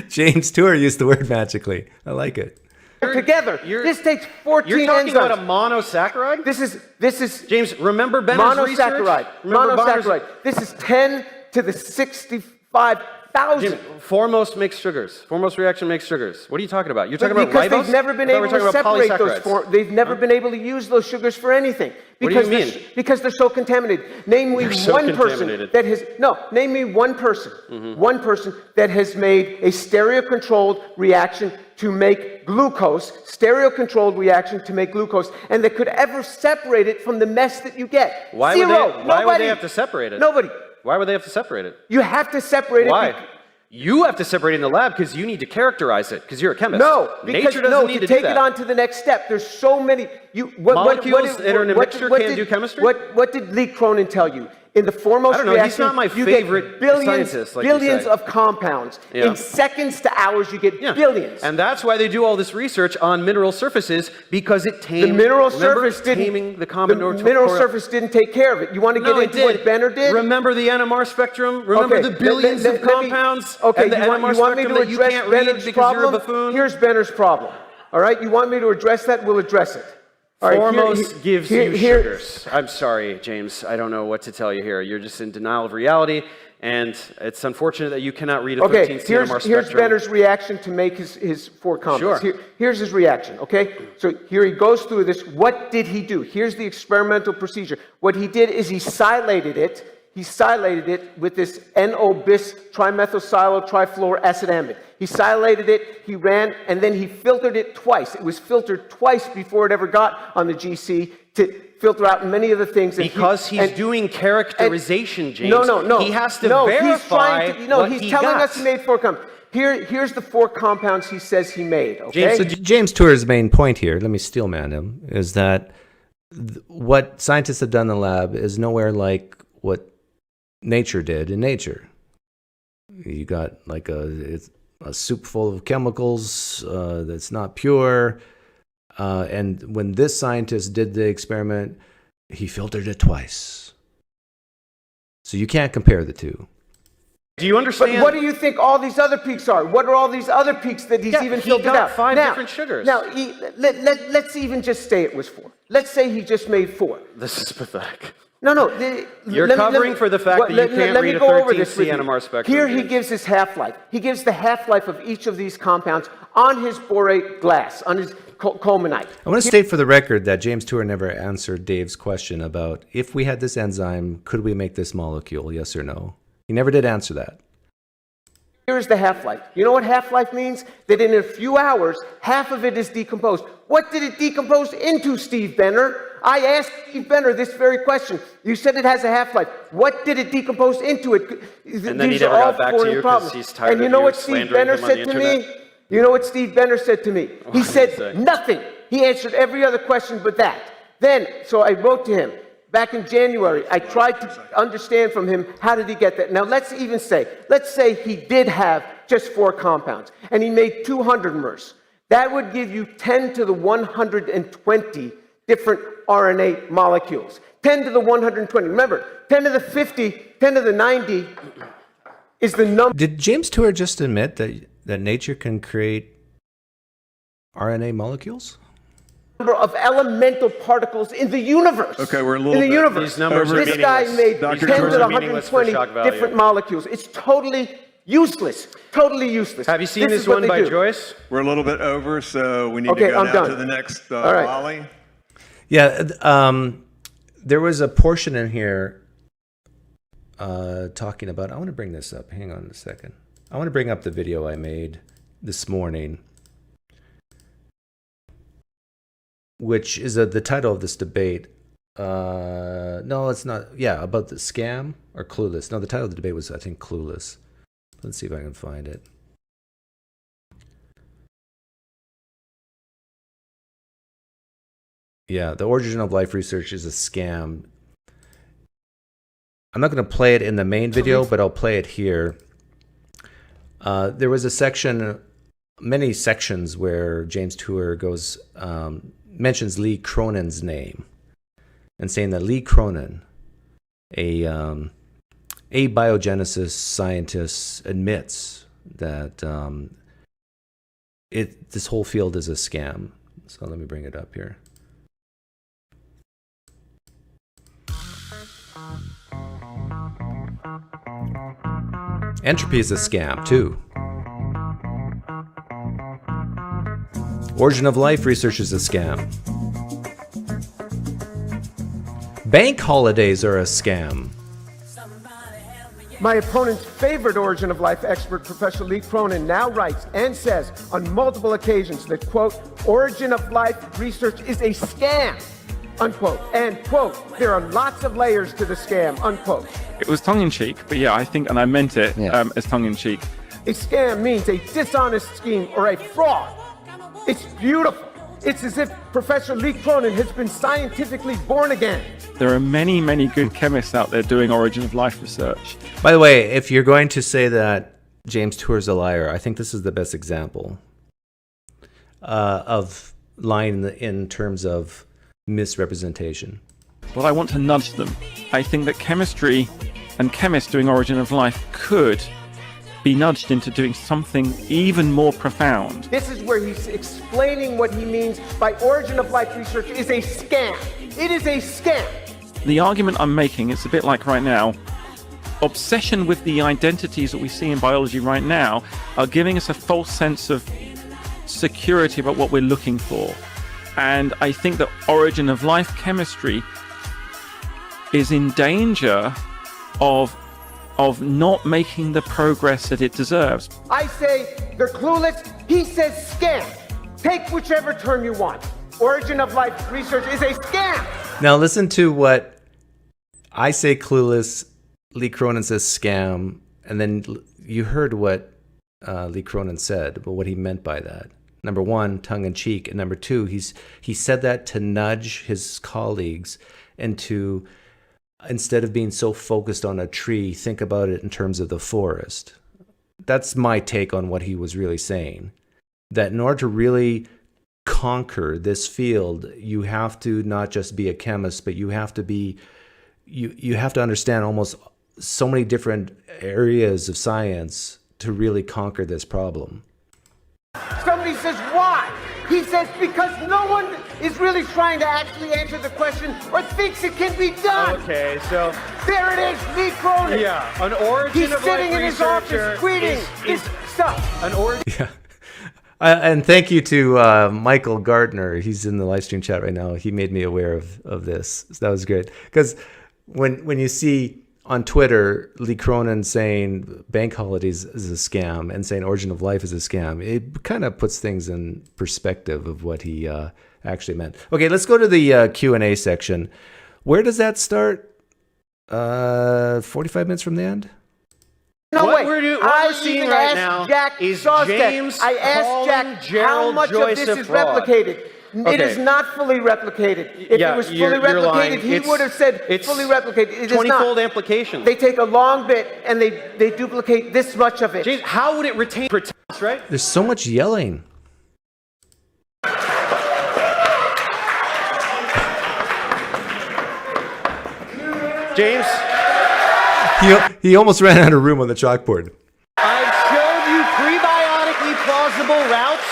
James Tour used the word magically. I like it. Together. This takes 14 enzymes. You're talking about a monosaccharide? This is James, remember Benner's research? Monosaccharide. This is 10 to the 65,000. Jim, foremost mixed sugars. Foremost reaction mixed sugars. What are you talking about? You're talking about ribose? Because they've never been able to separate those. They've never been able to use those sugars for anything. What do you mean? Because they're so contaminated. Name me one person that has name me one person that has made a stereo-controlled reaction to make glucose, and that could ever separate it from the mess that you get. Why Zero. Why would they have to separate it? Nobody. Why would they have to separate it? You have to separate it. Why? You have to separate in the lab because you need to characterize it because you're a chemist. No, because nature doesn't need to take do that. it on to the next step. There's so many. Molecules that are in a mixture can't do chemistry? What did Lee Cronin tell you? In the foremost I don't know, reaction, he's not my you favorite get scientist, like you billions say. of compounds. Yeah. In seconds to hours, you get billions. And that's why they do all this research on mineral surfaces because it tamed. The mineral remember surface didn't. taming the The mineral surface didn't take care of it. You want to get No, it into did. what Benner did? Remember the NMR spectrum? Remember Okay, the billions of let me- compounds? Okay, and the you NMR want me spectrum to that you address can't read Benner's because you're a problem? buffoon? Here's Benner's problem. All right, you want me to address that? We'll address it. All right, Foremost gives you here- sugars. I'm sorry, James. I don't know what to tell you here. You're just in denial of reality, and it's unfortunate that you cannot read a 13th NMR spectrum. Here's Benner's reaction to make his 4 comments. Sure. Here's his reaction, okay? So here he goes through this. What did he do? Here's the experimental procedure. What he did is he silated it. He silated it with this NO-bis trimethylsilyl trifluoroacidamide. He silated it, he ran, and then he filtered it twice. It was filtered twice before it ever got on the GC to filter out many of the things. Because he's doing characterization, James. No. He has to no, verify he's trying to, what he's he telling got. us he made 4 compounds. Here's the 4 compounds he says he made, okay? So James Tour's main point here, let me steelman him, is that what scientists have done in the lab is nowhere like what nature did in nature. You got like a soup full of chemicals that's not pure. And when this scientist did the experiment, he filtered it twice. So you can't compare the two. Do you understand? But what do you think all these other peaks are? What are all these other peaks that he's even filtered got out? 5 different sugars. Now, let's even just say it was 4. Let's say he just made 4. This is pathetic. No. You're covering for the fact that you can't read a 13C NMR spectrum. Here he gives his half-life. He gives the half-life of each of these compounds on his borate glass, on his colmanite. I want to state for the record that James Tour never answered Dave's question about if we had this enzyme, could we make this molecule, yes or no? He never did answer that. Here's the half-life. You know what half-life means? That in a few hours, half of it is decomposed. What did it decompose into, Steve Benner? I asked Steve Benner this very question. You said it has a half-life. What did it decompose into? And then he never got back to you because he's tired and you of know you what Steve slandering Benner him on the said to me? internet? You know what Steve Benner said to me? He said nothing. He answered every other question but that. Then, so I wrote to him. Back in January, I tried to understand from him, how did he get that? Now, let's say he did have just 4 compounds, and he made 200 mers. That would give you 10 to the 120 different RNA molecules. 10 to the 120. Remember, 10 to the 50, 10 to the 90 is the number. Did James Tour just admit that nature can create RNA molecules? Number of elemental particles in the universe. Okay, we're a little bit. Universe. These numbers are This guy meaningless. made Dr. 10 to the Jordan. Meaningless for 120 shock value. different molecules. It's totally useless. Totally useless. Have you seen This is this what one they by do. Joyce? We're a little bit over, so we need Okay, to go I'm now done. to the next All right. volley. Yeah, there was a portion in here talking about, I want to bring this up. Hang on a second. I want to bring up the video I made this morning, which is the title of this debate. No, it's not. Yeah, about the scam or clueless. No, the title of the debate was, I think, clueless. Let's see if I can find it. Yeah, the origin of life research is a scam. I'm not going to play it in the main video, but I'll play it here. There was a section, many sections, where James Tour goes, mentions Lee Cronin's name, and saying that Lee Cronin, a biogenesis scientist, admits that this whole field is a scam. So let me bring it up here. Entropy is a scam, too. Origin of life research is a scam. Bank holidays are a scam. My opponent's favorite origin of life expert, Professor Lee Cronin, now writes and says on multiple occasions that, quote, origin of life research is a scam, unquote, and, quote, there are lots of layers to the scam, unquote. It was tongue-in-cheek, but yeah, I think, and I meant it Yeah. as tongue-in-cheek. A scam means a dishonest scheme or a fraud. It's beautiful. It's as if Professor Lee Cronin has been scientifically born again. There are many, many good chemists out there doing origin of life research. By the way, if you're going to say that James Tour's a liar, I think this is the best example of lying in terms of misrepresentation. Well, I want to nudge them. I think that chemistry and chemists doing origin of life could be nudged into doing something even more profound. This is where he's explaining what he means by origin of life research is a scam. It is a scam. The argument I'm making is a bit like right now. Obsession with the identities that we see in biology right now are giving us a false sense of security about what we're looking for. And I think that origin of life chemistry is in danger of not making the progress that it deserves. I say they're clueless. He says scam. Take whichever term you want. Origin of life research is a scam. Now listen to what I say clueless, Lee Cronin says scam, and then you heard what Lee Cronin said, but what he meant by that. Number one, tongue-in-cheek, and number two, he said that to nudge his colleagues and to, instead of being so focused on a tree, think about it in terms of the forest. That's my take on what he was really saying. That in order to really conquer this field, you have to not just be a chemist, but you have to be, you have to understand almost so many different areas of science to really conquer this problem. Somebody says why? He says because no one is really trying to actually answer the question or thinks it can be done. Okay, so There it is, Lee Cronin. yeah, an origin He's of sitting life in his office researcher tweeting is this stuff. an origin. Yeah. And thank you to Michael Gardner. He's in the live stream chat right now. He made me aware of this. So that was great. Because when you see on Twitter Lee Cronin saying bank holidays is a scam and saying origin of life is a scam, it kind of puts things in perspective of what he actually meant. Okay, let's go to the Q&A section. Where does that start? 45 minutes from the end? No, What wait. we're seeing even right asked now Jack is Sostek. James I asked calling Jack how Gerald much Joyce of this a is fraud. replicated. It Okay. is not fully replicated. If Yeah, it was fully you're lying. replicated, he It's- would have said it's fully replicated. It is not. 20-fold amplification. They take a long bit and they duplicate this much of it. James, how would it retain protects, right? There's so much yelling. James, He almost ran out of room on the chalkboard. I've showed you prebiotically plausible routes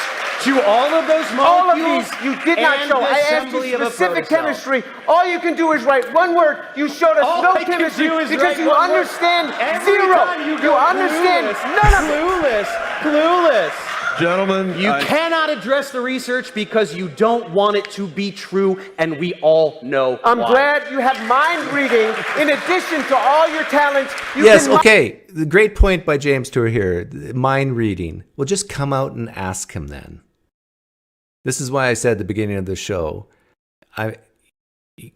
to all of those molecules. All of these you did not and show. the I asked assembly you of a specific protocell. chemistry. All you can do is write one word. You showed us All no I can chemistry do is because write you one word. understand Every zero. time you go understand clueless, none of it. clueless. Gentlemen, You cannot address the research because you don't want it to be true, and we all know I'm why. glad you have mind reading in addition to all your talents. You Yes, can okay. The great point by James Tour here, mind reading. Well, just come out and ask him then. This is why I said at the beginning of the show, I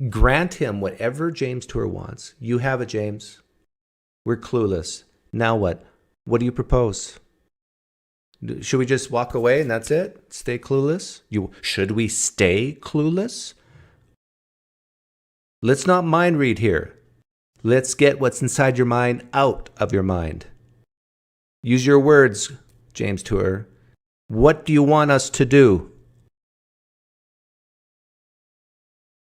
grant him whatever James Tour wants. You have it, James. We're clueless. Now what? What do you propose? Should we just walk away and that's it? Stay clueless? Should we stay clueless? Let's not mind read here. Let's get what's inside your mind out of your mind. Use your words, James Tour. What do you want us to do?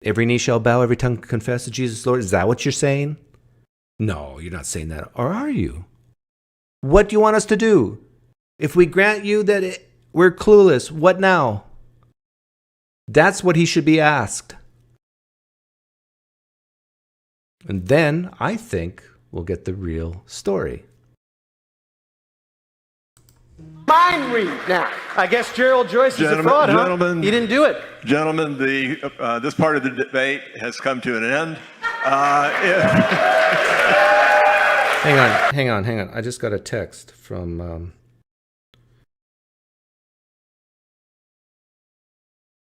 Every knee shall bow, every tongue confess to Jesus Lord. Is that what you're saying? No, you're not saying that. Or are you? What do you want us to do? If we grant you that we're clueless, what now? That's what he should be asked. And then I think we'll get the real story. mind read now. I guess Gerald Joyce is a fraud, huh? Gentlemen, He didn't do it. Gentlemen, this part of the debate has come to an end. Hang on. I just got a text from...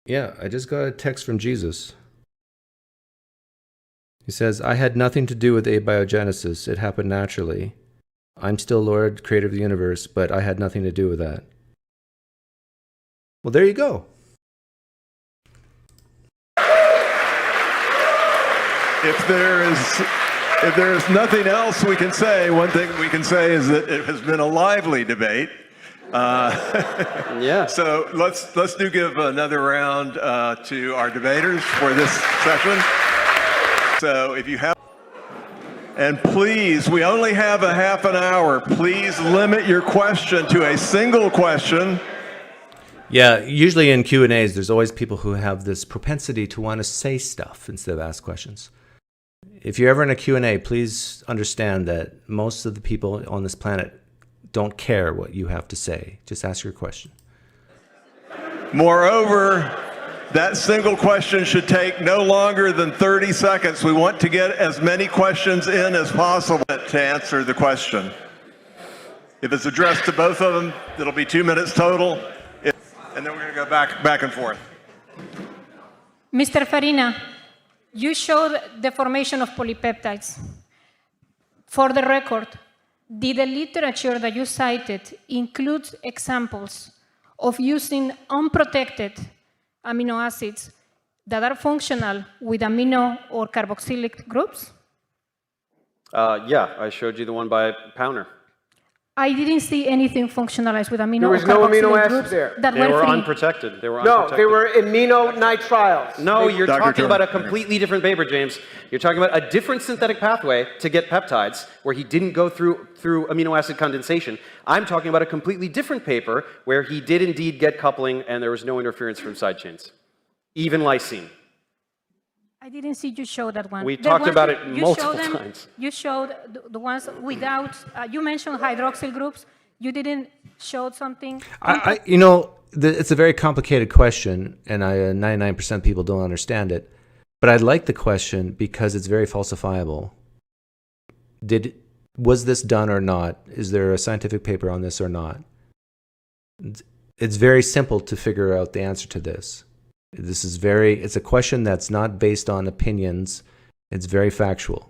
I just got a text from Jesus. He says, I had nothing to do with abiogenesis. It happened naturally. I'm still Lord, creator of the universe, but I had nothing to do with that. Well, there you go. If there is nothing else we can say, one thing we can say is that it has been a lively debate. Yeah. So let's give another round to our debaters for this session. So if you have, and please, we only have a half an hour. Please limit your question to a single question. Yeah, usually in Q&As, there's always people who have this propensity to want to say stuff instead of ask questions. If you're ever in a Q&A, please understand that most of the people on this planet don't care what you have to say. Just ask your question. Moreover, that single question should take no longer than 30 seconds. We want to get as many questions in as possible to answer the question. If it's addressed to both of them, it'll be 2 minutes total. And then we're going to go back and forth. Mr. Farina, you showed the formation of polypeptides. For the record, did the literature that you cited include examples of using unprotected amino acids that are functional with amino or carboxylic groups? Yeah, I showed you the one by Powner. I didn't see anything functionalized with amino There was or no amino carboxylic acids groups there. that They were free. unprotected. They were No, unprotected. they were aminonitriles. No, you're Dr. talking about a Turner. completely different paper, James. You're talking about a different synthetic pathway to get peptides, where he didn't go through amino acid condensation. I'm talking about a completely different paper where he did indeed get coupling and there was no interference from side chains, even lysine. I didn't see you show that one. We The talked ones about that it you multiple showed them- times. You showed the ones without, you mentioned hydroxyl groups. You didn't show something. It's a very complicated question, and 99% of people don't understand it. But I like the question because it's very falsifiable. Was this done or not? Is there a scientific paper on this or not? It's very simple to figure out the answer to this. It's a question that's not based on opinions. It's very factual.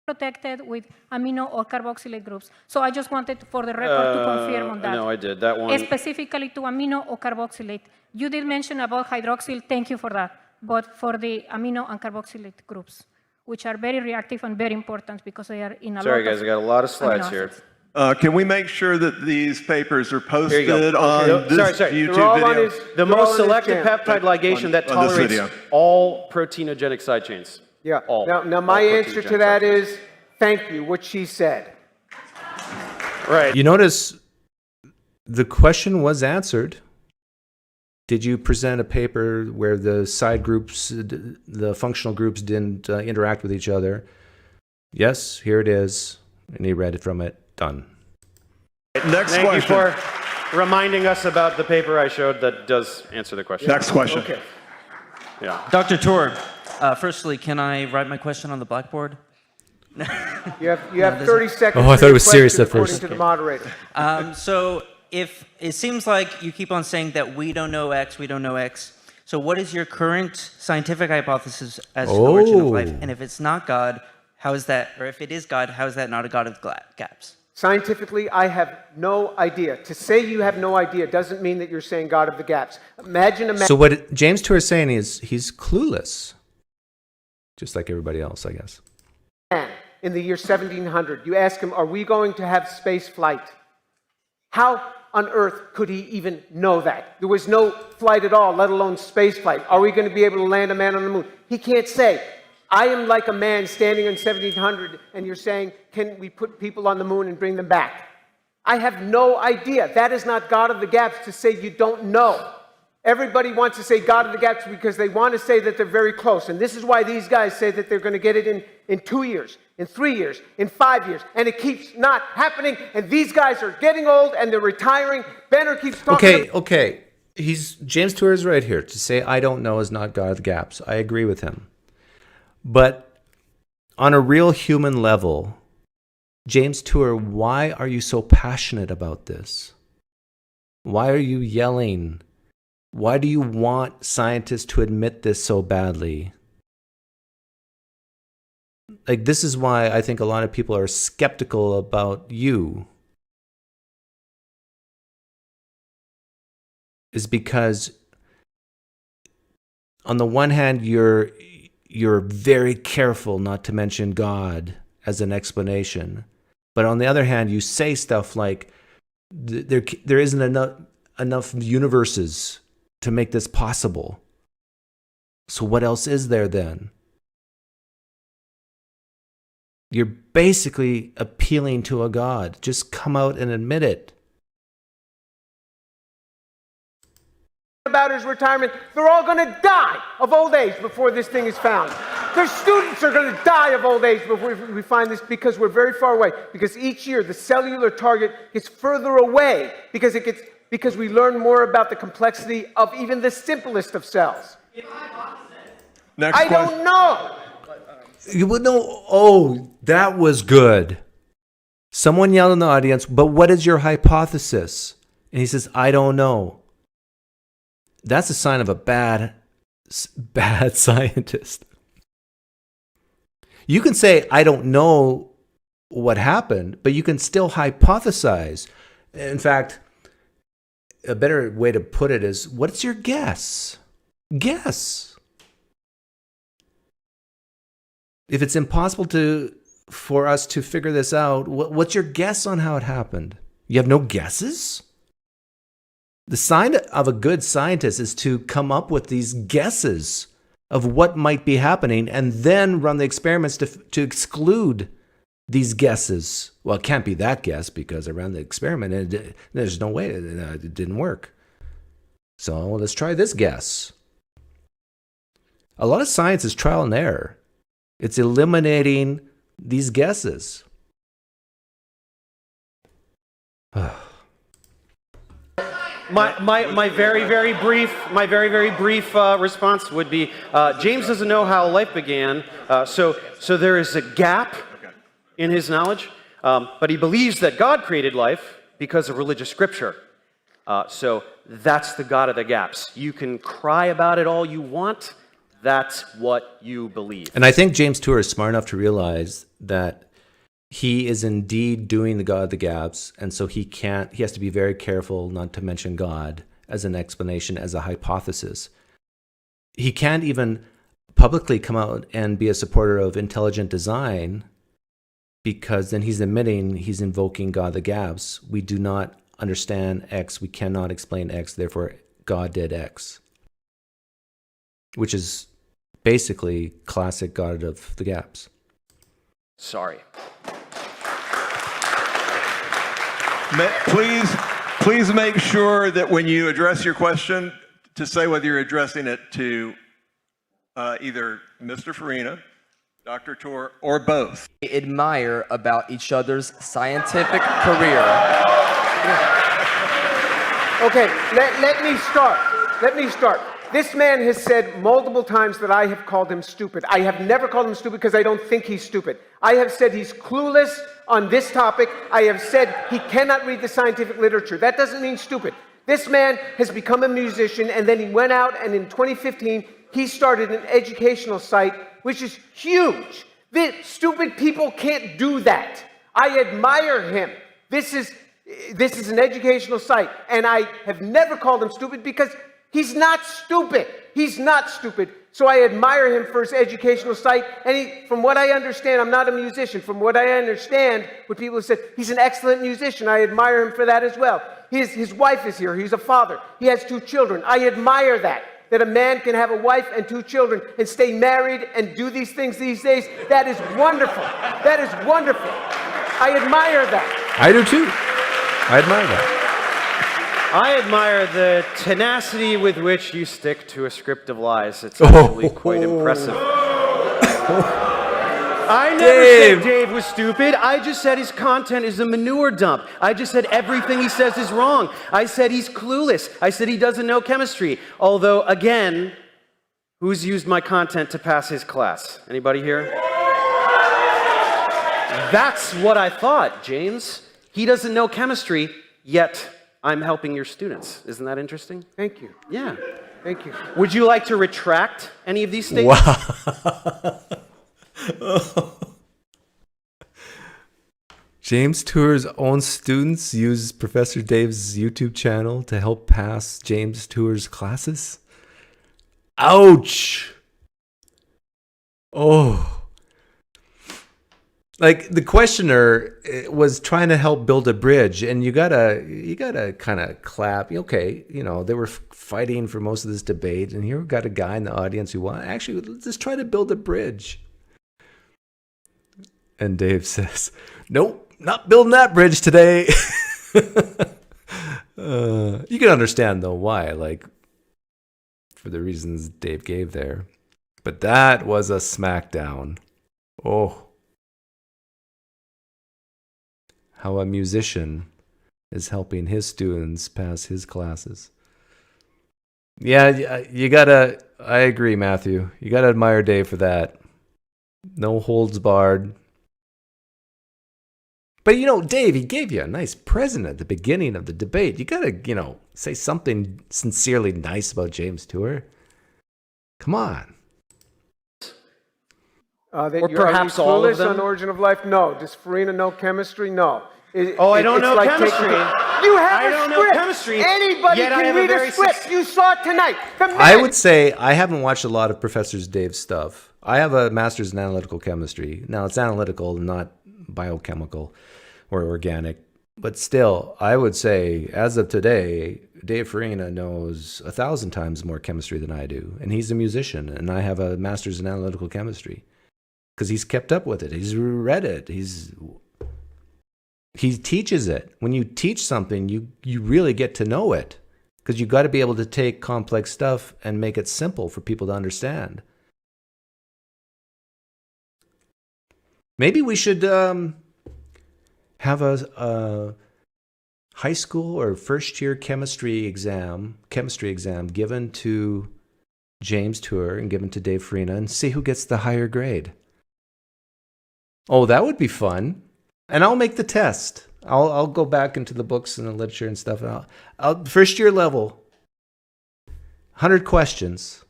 Protected with amino or carboxylate groups. So I just wanted for the record to confirm on that. No, I did. That one. Specifically to amino or carboxylate. You did mention about hydroxyl, thank you for that. But for the amino and carboxylate groups, which are very reactive and very important because they are in a Sorry, lot guys, of I got a lot of slides amino here. acids. Can we make sure that these papers are Here you go. posted on this Sorry. YouTube They're all on video? his- The they're all most on his selective channel. peptide ligation that on this tolerates video. all proteinogenic side chains. Yeah. All. Now my All answer to proteinogenic that side chains. is, thank you, what she said. Right. You notice the question was answered. Did you present a paper where the side groups, the functional groups didn't interact with each other? Yes, here it is. And he read it from it. Done. Next Thank question. you for reminding us about the paper I showed that does answer the question. Next question. Okay. Yeah. Dr. Tour, firstly, can I write my question on the blackboard? You have 30 seconds. Oh, I for thought it your was serious question at first. According to the moderator. So if it seems like you keep on saying that we don't know X, we don't know X, so what is your current scientific hypothesis as to the origin of life? And if it's not God, how is that, or if it is God, how is that not a God of gaps? Scientifically, I have no idea. To say you have no idea doesn't mean that you're saying God of the gaps. Imagine a man. So what James Tour is saying is he's clueless. Just like everybody else, I guess. In the year 1700, you ask him, are we going to have space flight? How on earth could he even know that? There was no flight at all, let alone space flight. Are we going to be able to land a man on the moon? He can't say. I am like a man standing in 1700 and you're saying, can we put people on the moon and bring them back? I have no idea. That is not God of the gaps to say you don't know. Everybody wants to say God of the gaps because they want to say that they're very close. And this is why these guys say that they're going to get it in 2 years, in 3 years, in 5 years. And it keeps not happening. And these guys are getting old and they're retiring. Benner keeps talking. Okay. James Tour is right here. To say I don't know is not God of the gaps. I agree with him. But on a real human level, James Tour, why are you so passionate about this? Why are you yelling? Why do you want scientists to admit this so badly? like, this is why I think a lot of people are skeptical about you. Is because on the one hand, you're very careful not to mention God as an explanation. But on the other hand, you say stuff like, there isn't enough universes to make this possible. So what else is there then? You're basically appealing to a God. Just come out and admit it. About his retirement, they're all going to die of old age before this thing is found. Their students are going to die of old age before we find this, because we're very far away. Because each year the cellular target gets further away because we learn more about the complexity of even the simplest of cells. Next I question. don't know. You would know. Oh, that was good. Someone yelled in the audience, but what is your hypothesis? And he says, I don't know. That's a sign of a bad scientist. You can say, I don't know what happened, but you can still hypothesize. In fact, a better way to put it is, what's your guess? Guess. If it's impossible for us to figure this out, what's your guess on how it happened? You have no guesses? The sign of a good scientist is to come up with these guesses of what might be happening and then run the experiments to exclude these guesses. Well, it can't be that guess because I ran the experiment and there's no way it didn't work. So let's try this guess. A lot of science is trial and error. It's eliminating these guesses. My very brief response would be, James doesn't know how life began, so there is a gap in his knowledge, but he believes that God created life because of religious scripture. So that's the God of the gaps. You can cry about it all you want. That's what you believe. And I think James Tour is smart enough to realize that he is indeed doing the God of the gaps, and so he has to be very careful not to mention God as an explanation, as a hypothesis. He can't even publicly come out and be a supporter of intelligent design, because then he's admitting he's invoking God of the gaps. We do not understand X, we cannot explain X, therefore God did X. Which is basically classic God of the gaps. Sorry. Please make sure that when you address your question, to say whether you're addressing it to either Mr. Farina, Dr. Tor, or both. Admire about each other's scientific career. Okay, let me start. This man has said multiple times that I have called him stupid. I have never called him stupid because I don't think he's stupid. I have said he's clueless on this topic. I have said he cannot read the scientific literature. That doesn't mean stupid. This man has become a musician, and then he went out, and in 2015, he started an educational site, which is huge. Stupid people can't do that. I admire him. This is an educational site, and I have never called him stupid because he's not stupid. He's not stupid. So I admire him for his educational site. And from what I understand, I'm not a musician. From what I understand, what people have said, he's an excellent musician. I admire him for that as well. His wife is here. He's a father. He has 2 children. I admire that a man can have a wife and 2 children and stay married and do these things these days. That is wonderful. That is wonderful. I admire that. I do too. I admire that. I admire the tenacity with which you stick to a script of lies. It's actually quite impressive. I never said Dave was stupid. I just said his content is a manure dump. I just said everything he says is wrong. I said he's clueless. I said he doesn't know chemistry. Although, again, who's used my content to pass his class? Anybody here? That's what I thought, James. He doesn't know chemistry, yet I'm helping your students. Isn't that interesting? Thank you. Yeah. Thank you. Would you like to retract any of these statements? Wow. James Tour's own students use Professor Dave's YouTube channel to help pass James Tour's classes? Ouch! Oh. Like, the questioner was trying to help build a bridge, and you gotta kind of clap. Okay, they were fighting for most of this debate, and here we've got a guy in the audience who actually, let's just try to build a bridge. And Dave says, nope, not building that bridge today. You can understand, though, why, like, for the reasons Dave gave there. But that was a smackdown. Oh. How a musician is helping his students pass his classes. Yeah, I agree, Matthew. You gotta admire Dave for that. No holds barred. But Dave, he gave you a nice present at the beginning of the debate. You gotta, say something sincerely nice about James Tour. Come on. Or perhaps all of them? On Origin of Life? No. Does Farina know chemistry? No. I don't know chemistry. You have a script. Know chemistry. Anybody can read a script. You saw it tonight. I would say I haven't watched a lot of Professor Dave's stuff. I have a master's in analytical chemistry. Now, it's analytical, not biochemical or organic. But still, I would say, as of today, Dave Farina knows 1,000 times more chemistry than I do. And he's a musician, and I have a master's in analytical chemistry. Because he's kept up with it. He's read it. He teaches it. When you teach something, you really get to know it. Because you got to be able to take complex stuff and make it simple for people to understand. Maybe we should have a high school or first year chemistry exam given to James Tour and given to Dave Farina and see who gets the higher grade. Oh, that would be fun. And I'll make the test. I'll go back into the books and the literature and stuff. I'll first year level, 100 questions.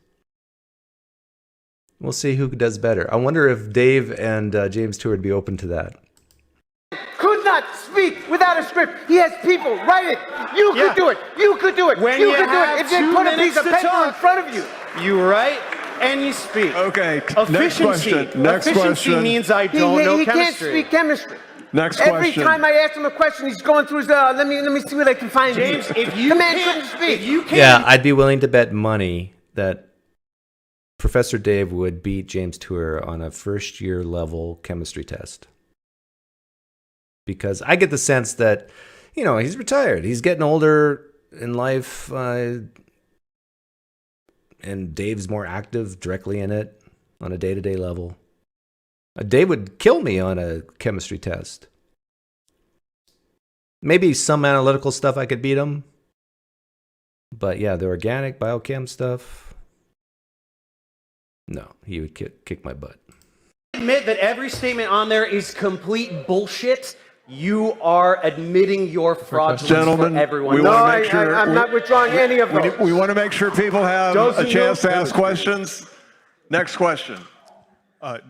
We'll see who does better. I wonder if Dave and James Tour would be open to that. Could not speak without a script. He has people write it. You could do it. You could do it. When you could do it if they put a piece of paper in front of you. You write and you speak. Okay. Efficiency. Next Efficiency means I don't know he chemistry. He can't speak chemistry. Next Every question. time I ask him a question, he's going through his, let me see what I can find. James, if you the man can't, couldn't speak. If you can't, Yeah, I'd be willing to bet money that Professor Dave would beat James Tour on a first year level chemistry test. Because I get the sense that, he's retired. He's getting older in life, and Dave's more active directly in it on a day-to-day level. Dave would kill me on a chemistry test. Maybe some analytical stuff I could beat him. But yeah, the organic, biochem stuff, no, he would kick my butt. Admit that every statement on there is complete bullshit. You are admitting your fraudulence. Gentlemen, for everyone. we want to make sure I'm not withdrawing any of those. We want to make sure people have a chance to ask questions. Next question.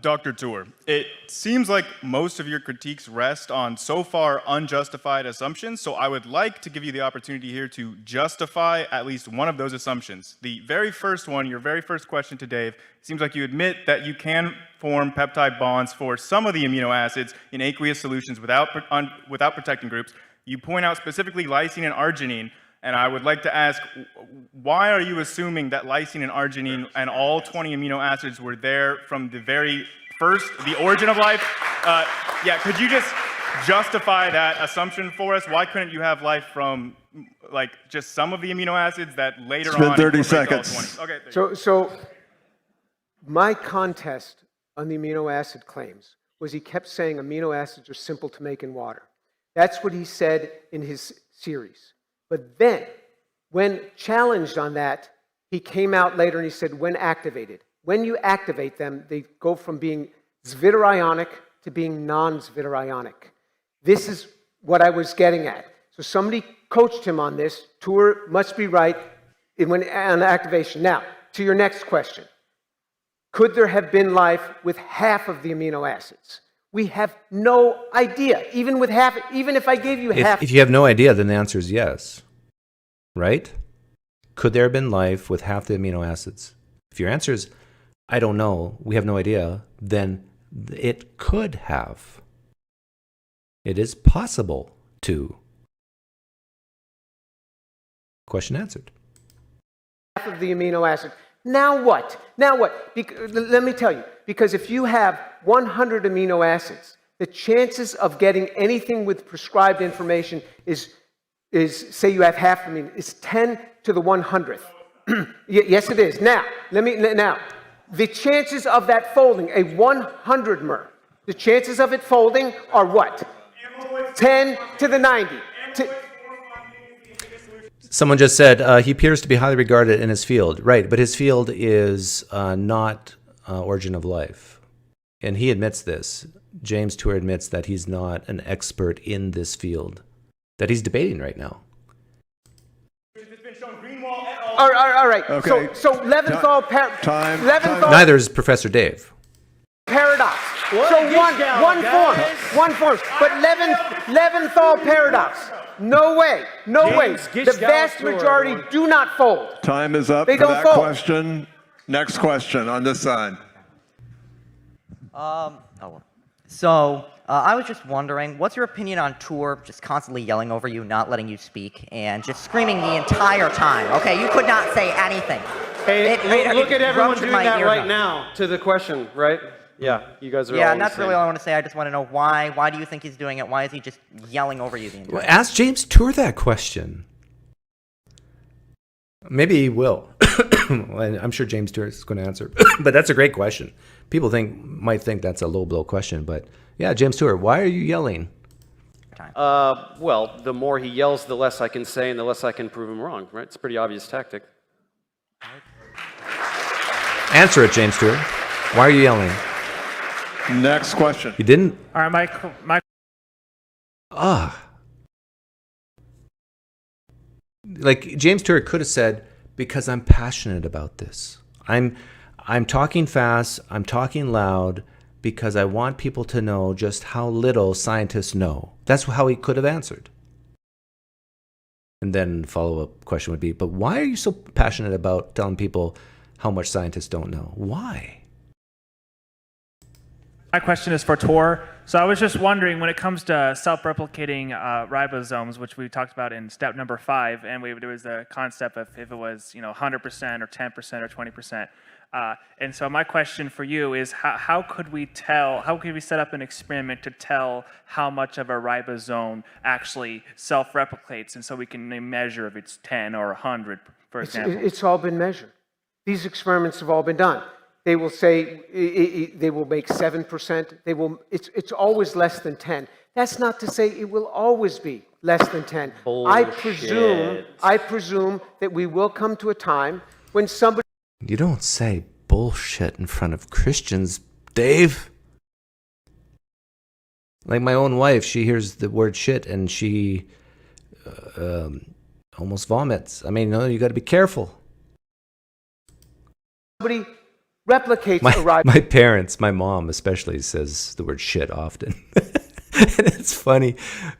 Dr. Tour, it seems like most of your critiques rest on so far unjustified assumptions, so I would like to give you the opportunity here to justify at least one of those assumptions. The very first one, your very first question to Dave, seems like you admit that you can form peptide bonds for some of the amino acids in aqueous solutions without protecting groups. You point out specifically lysine and arginine, and I would like to ask, why are you assuming that lysine and arginine and all 20 amino acids were there from the very first, the origin of life? Could you just justify that assumption for us? Why couldn't you have life from just some of the amino acids that later on? It's been 30 seconds. Okay. So my contest on the amino acid claims was he kept saying amino acids are simple to make in water. That's what he said in his series. But then, when challenged on that, he came out later and he said, when activated. When you activate them, they go from being zwitterionic to being non-zwitterionic. This is what I was getting at. So somebody coached him on this. Tour must be right on activation. Now, to your next question. Could there have been life with half of the amino acids? We have no idea. Even if I gave you half. If you have no idea, then the answer is yes. Right? Could there have been life with half the amino acids? If your answer is, I don't know, we have no idea, then it could have. It is possible to. Question answered. Half of the amino acid. Now what? Let me tell you. Because if you have 100 amino acids, the chances of getting anything with prescribed information is say you have half of them, is 10 to the 100th. Yes, it is. Now, the chances of that folding, a 100mer, the chances of it folding are what? 10 to the 90. Someone just said he appears to be highly regarded in his field. Right, but his field is not origin of life. And he admits this. James Tour admits that he's not an expert in this field that he's debating right now. All right. Okay. So Leventhal Time. Neither is Professor Dave. paradox. So one form. But Leventhal paradox. No way. The vast majority do not fold. Time is up They for don't that fold. question. Next question on this side. So I was just wondering, what's your opinion on Tour just constantly yelling over you, not letting you speak, and just screaming the entire time? Okay, you could not say anything. Hey, look at everyone ruptured doing my that right eardrum. now to the question, right? Yeah, you guys are all Yeah, the and that's same. really all I want to say. I just want to know why. Why do you think he's doing it? Why is he just yelling over you the entire time? Ask James Tour that question. Maybe he will. I'm sure James Tour is going to answer. But that's a great question. People might think that's a low blow question, but yeah, James Tour, why are you yelling? Well, the more he yells, the less I can say, and the less I can prove him wrong, right? It's a pretty obvious tactic. Answer it, James Tour. Why are you yelling? Next question. You didn't? All right, my Like James Tour could have said, because I'm passionate about this. I'm talking fast, I'm talking loud, because I want people to know just how little scientists know. That's how he could have answered. And then the follow-up question would be, but why are you so passionate about telling people how much scientists don't know? Why? My question is for Tor. So I was just wondering, when it comes to self-replicating ribosomes, which we talked about in step number 5, and there was the concept of if it was 100% or 10% or 20%. And so my question for you is, how could we set up an experiment to tell how much of a ribosome actually self-replicates, and so we can measure if it's 10 or 100, for example? It's all been measured. These experiments have all been done. They will say they will make 7%. It's always less than 10. That's not to say it will always be less than 10. I presume that we will come to a time when somebody. You don't say bullshit in front of Christians, Dave. Like my own wife, she hears the word shit and she almost vomits. I mean, you got to be careful. Somebody replicates a ribosome. My parents, my mom especially, says the word shit often. And it's funny.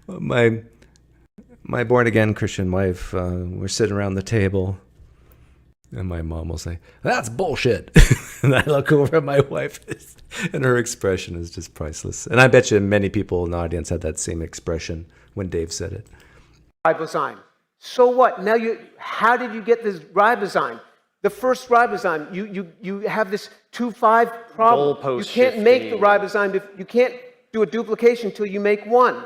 My born-again Christian wife, we're sitting around the table, and my mom will say, "That's bullshit." And I look over at my wife, and her expression is just priceless. And I bet you many people in the audience had that same expression when Dave said it. Ribozyme. So what? Now how did you get this ribozyme? The first ribozyme, you have this 2-5 problem. You can't make the ribozyme, you can't do a duplication until you make one.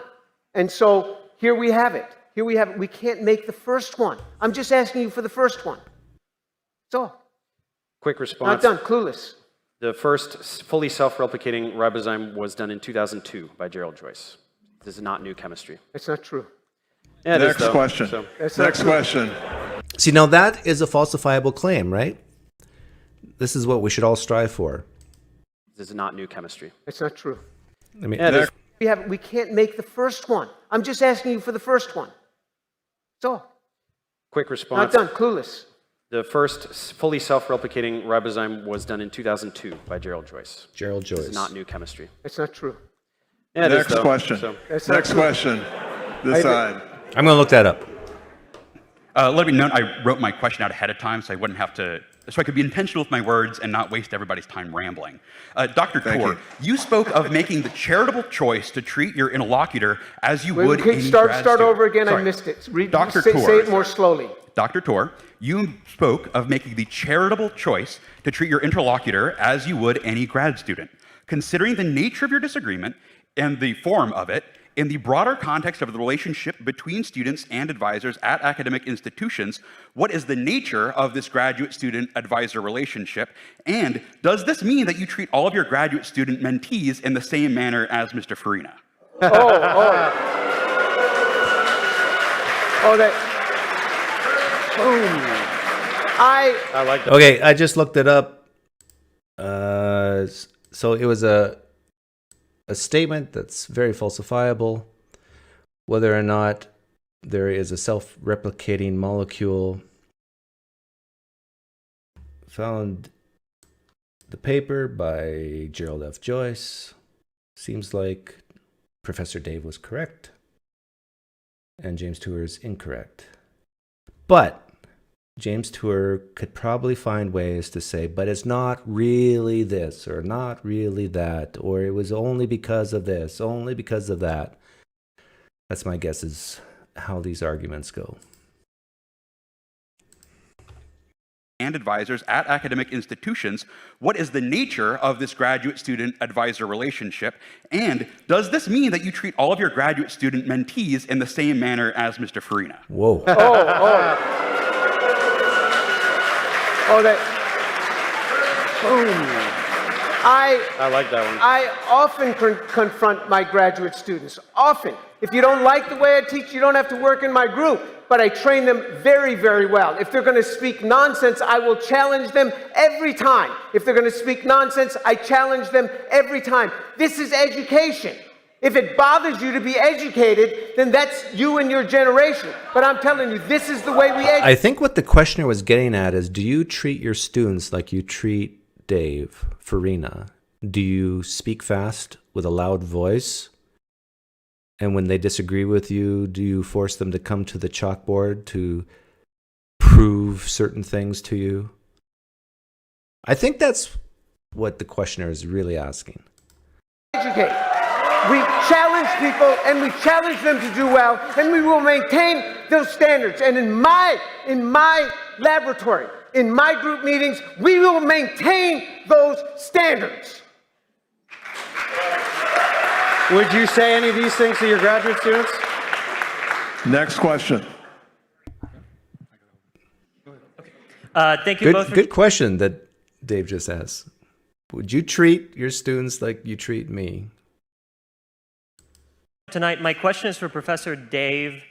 And so here we have it. We can't make the first one. I'm just asking you for the first one. That's all. Quick response. Not done. Clueless. The first fully self-replicating ribozyme was done in 2002 by Gerald Joyce. This is not new chemistry. It's not true. Yeah, Next question. Next question. See, now that is a falsifiable claim, right? This is what we should all strive for. This is not new chemistry. It's not true. I mean, We can't make the first one. I'm just asking you for the first one. That's all. Quick response. Not done. Clueless. The first fully self-replicating ribozyme was done in 2002 by Gerald Joyce. Gerald Joyce. This is not new chemistry. It's not true. Yeah, it is, Next though, question. so- Next question. This side. I'm going to look that up. Let me know, I wrote my question out ahead of time so I wouldn't have to, so I could be intentional with my words and not waste everybody's time rambling. Dr. Tor, you spoke of making the charitable choice to treat your interlocutor as you would any Start grad student. over again. Sorry. I missed it. Dr. Say Tor. it more slowly. Dr. Tor, you spoke of making the charitable choice to treat your interlocutor as you would any grad student. Considering the nature of your disagreement and the form of it, in the broader context of the relationship between students and advisors at academic institutions, what is the nature of this graduate-student-advisor relationship? And does this mean that you treat all of your graduate student mentees in the same manner as Mr. Farina? I like that. Okay, I just looked it up. So it was a statement that's very falsifiable. Whether or not there is a self-replicating molecule, found the paper by Gerald F. Joyce. Seems like Professor Dave was correct and James Tour is incorrect. But James Tour could probably find ways to say, but it's not really this, or not really that, or it was only because of this, only because of that. That's my guess is how these arguments go. And advisors at academic institutions, what is the nature of this graduate-student-advisor relationship? And does this mean that you treat all of your graduate-student mentees in the same manner as Mr. Farina? Whoa. I like that one. I often confront my graduate students. Often. If you don't like the way I teach, you don't have to work in my group. But I train them very, very well. If they're going to speak nonsense, I will challenge them every time. If they're going to speak nonsense, I challenge them every time. This is education. If it bothers you to be educated, then that's you and your generation. But I'm telling you, this is the way we educate. I think what the questioner was getting at is, do you treat your students like you treat Dave Farina? Do you speak fast with a loud voice? And when they disagree with you, do you force them to come to the chalkboard to prove certain things to you? I think that's what the questioner is really asking. Educate. We challenge people and we challenge them to do well, and we will maintain those standards. And in my laboratory, in my group meetings, we will maintain those standards. Would you say any of these things to your graduate students? Next question. Thank you both. Good question that Dave just asked. Would you treat your students like you treat me? Tonight, my question is for Professor Dave.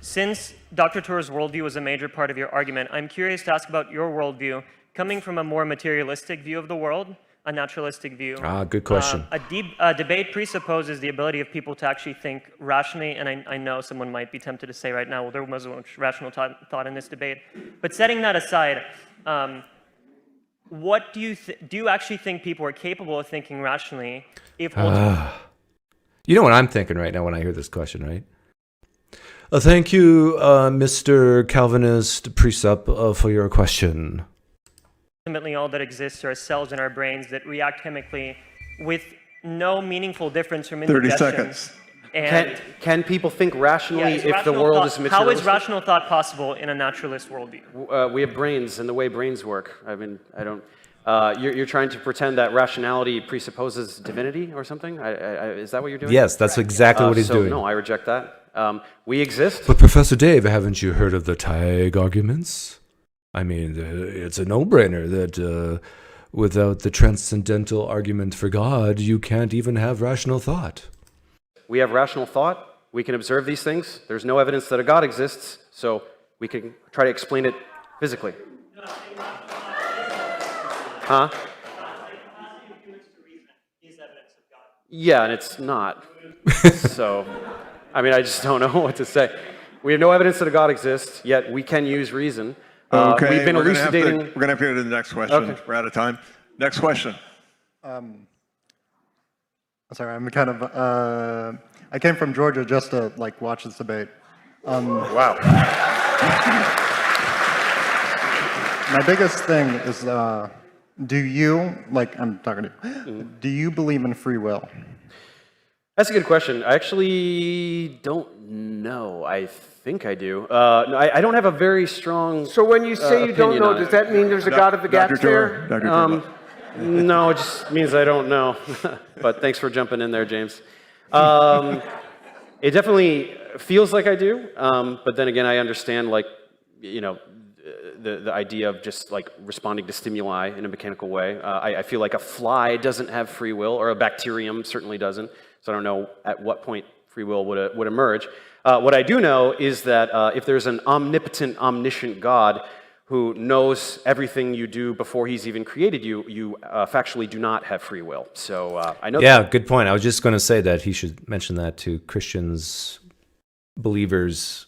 Since Dr. Tour's worldview was a major part of your argument, I'm curious to ask about your worldview coming from a more materialistic view of the world, a naturalistic view. Good question. A debate presupposes the ability of people to actually think rationally, and I know someone might be tempted to say right now, well, there was much rational thought in this debate. But setting that aside, what do you actually think people are capable of thinking rationally if You know what I'm thinking right now when I hear this question, right? Thank you, Mr. Calvinist Presup, for your question. Ultimately, all that exists are cells in our brains that react chemically with no meaningful difference from 30 indigestion. seconds. And Can people think rationally if the world is materialistic? How is rational thought possible in a naturalist worldview? We have brains and the way brains work. I mean, I don't. You're trying to pretend that rationality presupposes divinity or something? Is that what you're doing? Yes, that's exactly what he's doing. No, I reject that. We exist. But Professor Dave, haven't you heard of the Tag arguments? I mean, it's a no-brainer that without the transcendental argument for God, you can't even have rational thought. We have rational thought. We can observe these things. There's no evidence that a God exists, so we can try to explain it physically. Huh? Yeah, and it's not. So, I mean, I just don't know what to say. We have no evidence that a God exists, yet we can use reason. Okay, we've been elucidating. We're going to have to go to the next question. Okay. We're out of time. Next question. A sorry, I'm kind of, I came from Georgia just to like watch this debate. Wow. My biggest thing is, do you, like I'm talking to you, do you believe in free will? That's a good question. I actually don't know. I think I do. No, I don't have a very strong. So when you say you don't know, does that mean there's a God of the gaps there? No, it just means I don't know. But thanks for jumping in there, James. It definitely feels like I do, but then again, I understand, like, you know, the idea of just like responding to stimuli in a mechanical way. I feel like a fly doesn't have free will, or a bacterium certainly doesn't. So I don't know at what point free will would emerge. What I do know is that if there's an omnipotent, omniscient God who knows everything you do before he's even created you, you factually do not have free will. So I know. Yeah, good point. I was just going to say that he should mention that to Christians, believers.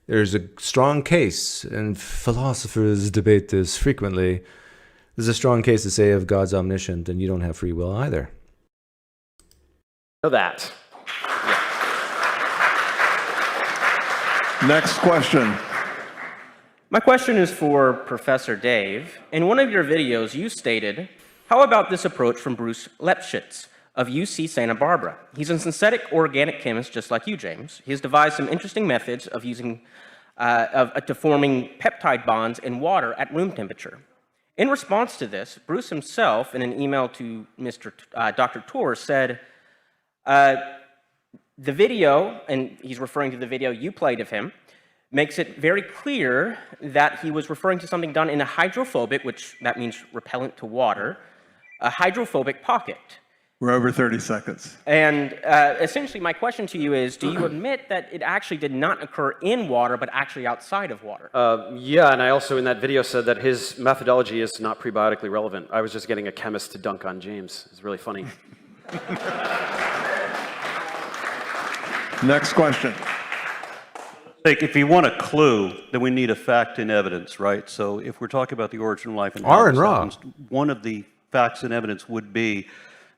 There's a strong case, and philosophers debate this frequently. There's a strong case to say if God's omniscient, then you don't have free will either. Know that. Yeah. Next question. My question is for Professor Dave. In one of your videos, you stated, how about this approach from Bruce Lepschitz of UC Santa Barbara? He's a synthetic organic chemist just like you, James. He has devised some interesting methods of using, to forming peptide bonds in water at room temperature. In response to this, Bruce himself, in an email to Dr. Tour, said, the video, and he's referring to the video you played of him, makes it very clear that he was referring to something done in a hydrophobic, which that means repellent to water, a hydrophobic pocket. We're over 30 seconds. And essentially my question to you is, do you admit that it actually did not occur in water, but actually outside of water? Yeah, and I also in that video said that his methodology is not prebiotically relevant. I was just getting a chemist to dunk on James. It's really funny. Next question. If you want a clue, then we need a fact and evidence, right? So if we're talking about the origin of life and Aron Ra. one of the facts and evidence would be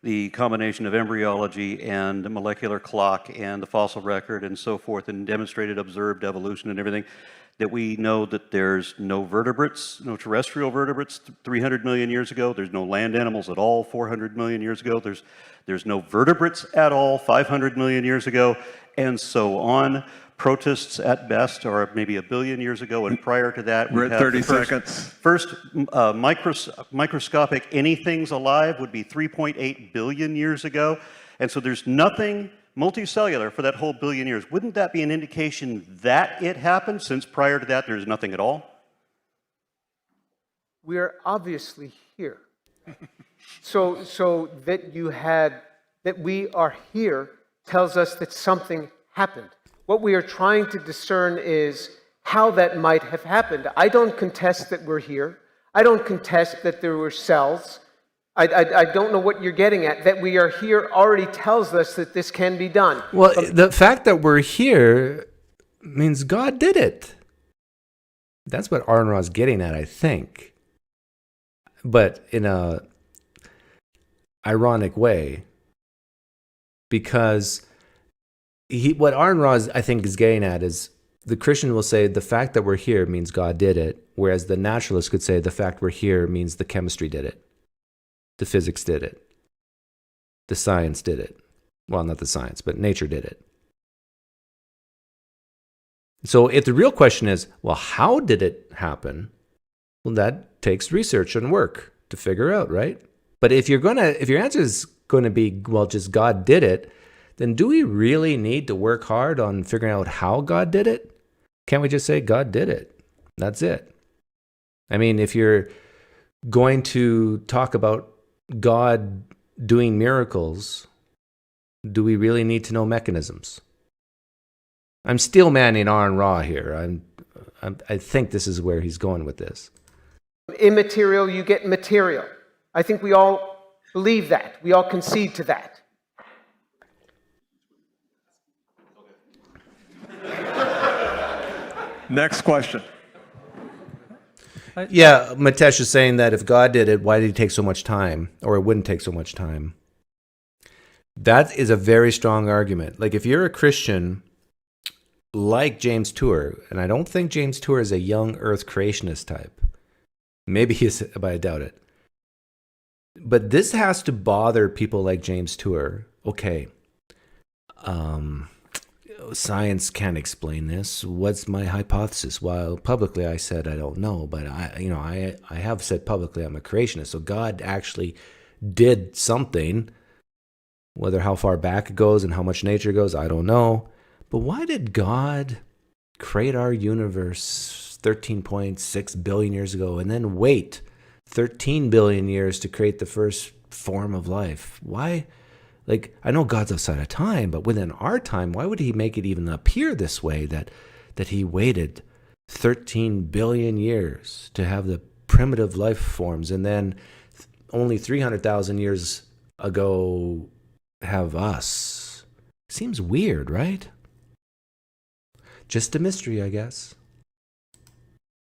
the combination of embryology and molecular clock and the fossil record and so forth, and demonstrated observed evolution and everything, that we know that there's no vertebrates, no terrestrial vertebrates 300 million years ago. There's no land animals at all 400 million years ago. There's no vertebrates at all 500 million years ago, and so on. Protists at best are maybe 1 billion years ago, and prior to that, we're at 30 seconds. First microscopic anythings alive would be 3.8 billion years ago, and so there's nothing multicellular for that whole billion years. Wouldn't that be an indication that it happened, since prior to that there's nothing at all? We are obviously here. So that we are here tells us that something happened. What we are trying to discern is how that might have happened. I don't contest that we're here. I don't contest that there were cells. I don't know what you're getting at. That we are here already tells us that this can be done. Well, the fact that we're here means God did it. That's what Aron Ra is getting at, I think. But in a ironic way. Because what Aron Ra, I think, is getting at is the Christian will say the fact that we're here means God did it, whereas the naturalist could say the fact we're here means the chemistry did it, the physics did it, the science did it. Well, not the science, but nature did it. So if the real question is, well, how did it happen? Well, that takes research and work to figure out, right? But if your answer is going to be, well, just God did it, then do we really need to work hard on figuring out how God did it? Can't we just say God did it? That's it. I mean, if you're going to talk about God doing miracles, do we really need to know mechanisms? I'm steel manning Aron Ra here. I think this is where he's going with this. Immaterial, you get material. I think we all believe that. We all concede to that. Next question. Yeah, Mitesh is saying that if God did it, why did it take so much time? Or it wouldn't take so much time. That is a very strong argument. Like if you're a Christian like James Tour, and I don't think James Tour is a young earth creationist type. Maybe he is, but I doubt it. But this has to bother people like James Tour. Okay, science can't explain this. What's my hypothesis? Well, publicly I said I don't know, but I have said publicly I'm a creationist. So God actually did something. Whether how far back it goes and how much nature goes, I don't know. But why did God create our universe 13.6 billion years ago and then wait 13 billion years to create the first form of life? Why? Like, I know God's outside of time, but within our time, why would he make it even appear this way, that he waited 13 billion years to have the primitive life forms and then only 300,000 years ago have us? Seems weird, right? Just a mystery, I guess.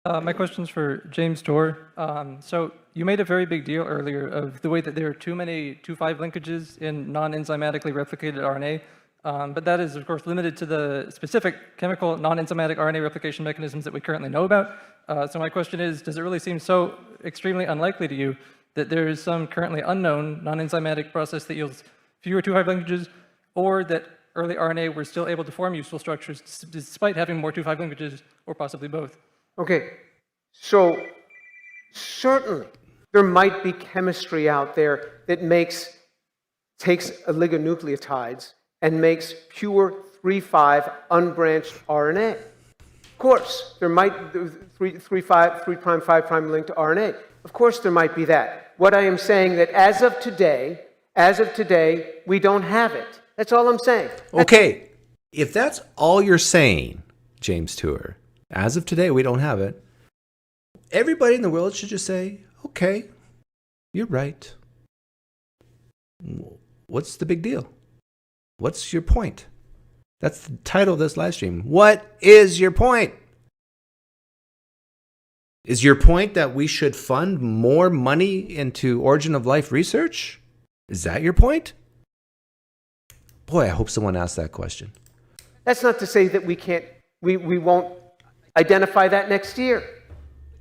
My question's for James Tour. So you made a very big deal earlier of the way that there are too many 2,5 linkages in non-enzymatically replicated RNA, but that is, of course, limited to the specific chemical non-enzymatic RNA replication mechanisms that we currently know about. So my question is, does it really seem so extremely unlikely to you that there is some currently unknown non-enzymatic process that yields fewer 2,5 linkages, or that early RNA were still able to form useful structures despite having more 2,5 linkages, or possibly both? Okay, so certainly there might be chemistry out there that takes oligonucleotides and makes pure 3'5 unbranched RNA. Of course, there might 3'5 linked to RNA. Of course, there might be that. What I am saying that as of today, we don't have it. That's all I'm saying. Okay, if that's all you're saying, James Tour, as of today, we don't have it. Everybody in the world should just say, okay, you're right. What's the big deal? What's your point? That's the title of this live stream. What is your point? Is your point that we should fund more money into origin of life research? Is that your point? Boy, I hope someone asked that question. That's not to say that we won't identify that next year.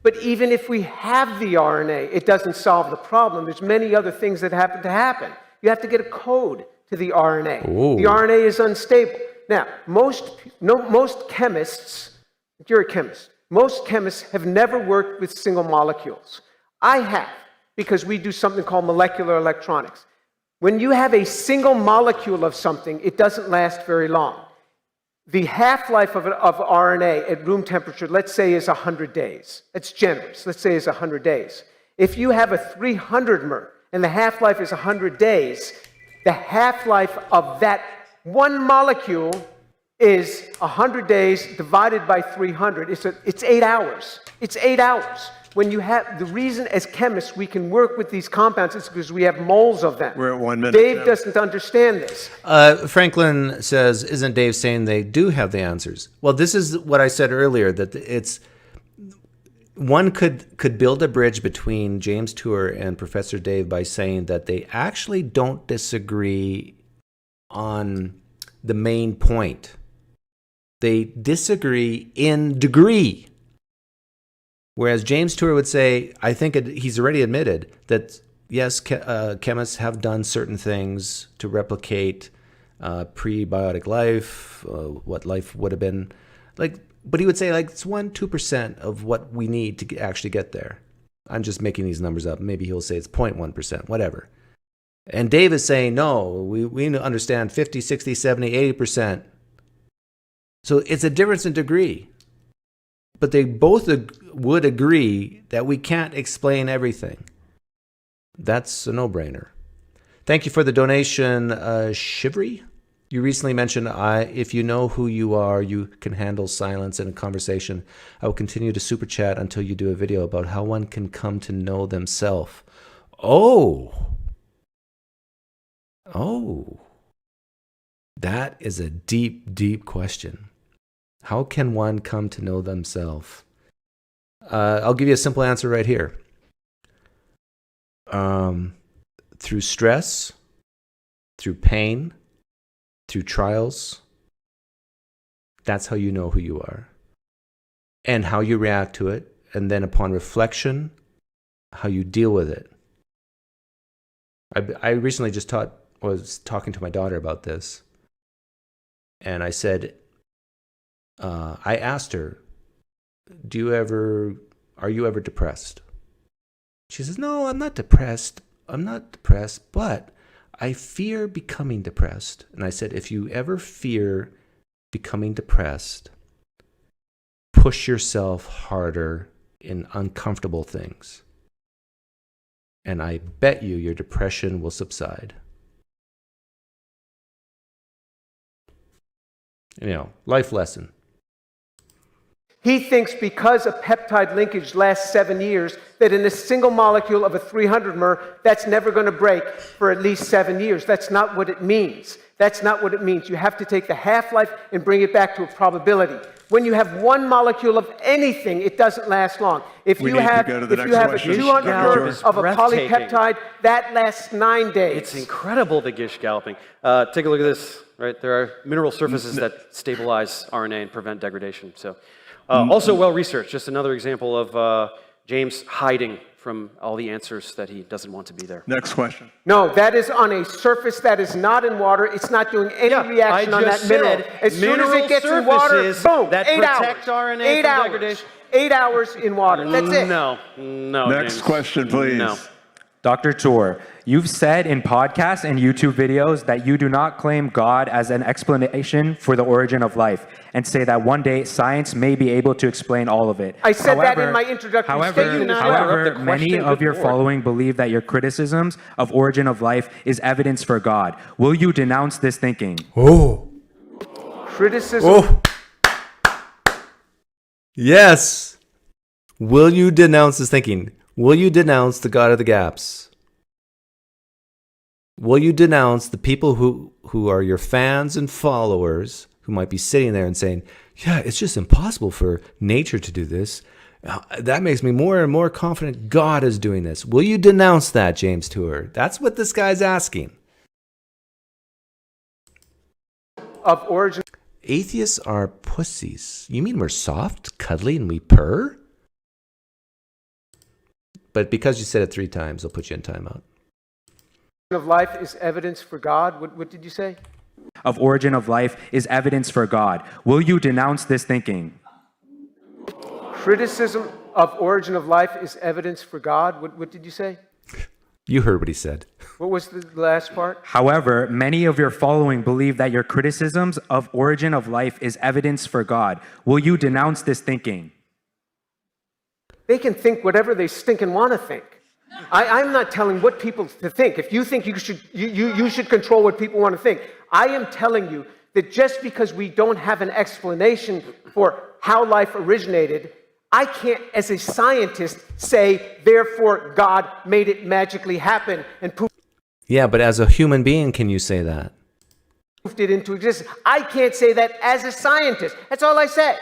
But even if we have the RNA, it doesn't solve the problem. There's many other things that have to happen. You have to get a code to the RNA. Ooh. The RNA is unstable. Now, most chemists, if you're a chemist, most chemists have never worked with single molecules. I have, because we do something called molecular electronics. When you have a single molecule of something, it doesn't last very long. The half-life of RNA at room temperature, let's say, is 100 days. It's generous. Let's say it's 100 days. If you have a 300 mer and the half-life is 100 days, the half-life of that one molecule is 100 days divided by 300. It's 8 hours. It's 8 hours. When you have the reason as chemists we can work with these compounds is because we have moles of them. We're at 1 minute. Dave doesn't understand this. Franklin says, isn't Dave saying they do have the answers? Well, this is what I said earlier, that it's one could build a bridge between James Tour and Professor Dave by saying that they actually don't disagree on the main point. They disagree in degree. Whereas James Tour would say, I think he's already admitted that, yes, chemists have done certain things to replicate prebiotic life, what life would have been like. But he would say, like, it's 1-2% of what we need to actually get there. I'm just making these numbers up. Maybe he'll say it's 0.1%, whatever. And Dave is saying, no, we understand 50, 60, 70, 80%. So it's a difference in degree. But they both would agree that we can't explain everything. That's a no-brainer. Thank you for the donation, Shivery. You recently mentioned, if you know who you are, you can handle silence in a conversation. I will continue to super chat until you do a video about how one can come to know themselves. Oh, that is a deep, deep question. How can one come to know themselves? I'll give you a simple answer right here. Through stress, through pain, through trials. That's how you know who you are. And how you react to it, and then upon reflection, how you deal with it. I recently was talking to my daughter about this, and I said, I asked her, are you ever depressed? She says, no, I'm not depressed, but I fear becoming depressed. And I said, if you ever fear becoming depressed, push yourself harder in uncomfortable things. And I bet you your depression will subside. Life lesson. He thinks because a peptide linkage lasts 7 years, that in a single molecule of a 300-mer, that's never going to break for at least 7 years. That's not what it means. That's not what it means. You have to take the half-life and bring it back to a probability. When you have one molecule of anything, it doesn't last long. If you have a 200-mer of a polypeptide, that lasts 9 days. It's incredible, the Gish galloping. Take a look at this. Right, there are mineral surfaces that stabilize RNA and prevent degradation. So, also well researched. Just another example of James hiding from all the answers that he doesn't want to be there. Next question. No, that is on a surface that is not in water. It's not doing any reaction on that mineral. As soon as it gets in water, boom, that 8 protect hours. RNA 8 from hours. degradation. 8 hours in water. That's it. No. Next James. question, please. No. Dr. Tour, you've said in podcasts and YouTube videos that you do not claim God as an explanation for the origin of life, and say that one day science may be able to explain all of it. I said that in my introductory statement as well. However, many of your following believe that your criticisms of origin of life is evidence for God. Will you denounce this thinking? Criticism. Yes. Will you denounce this thinking? Will you denounce the God of the gaps? Will you denounce the people who are your fans and followers who might be sitting there and saying, yeah, it's just impossible for nature to do this. That makes me more and more confident God is doing this. Will you denounce that, James Tour? That's what this guy's asking. Of origin. Atheists are pussies. You mean we're soft, cuddly, and we purr? But because you said it 3 times, I'll put you in timeout. Of life is evidence for God. What did you say? Of origin of life is evidence for God. Will you denounce this thinking? Criticism of origin of life is evidence for God. What did you say? You heard what he said. What was the last part? However, many of your following believe that your criticisms of origin of life is evidence for God. Will you denounce this thinking? They can think whatever they stinking want to think. I'm not telling what people to think. If you think you should control what people want to think. I am telling you that just because we don't have an explanation for how life originated, I can't, as a scientist, say, therefore God made it magically happen and poofed Yeah, but as a human being, can you say that? it into existence. I can't say that as a scientist. That's all I said.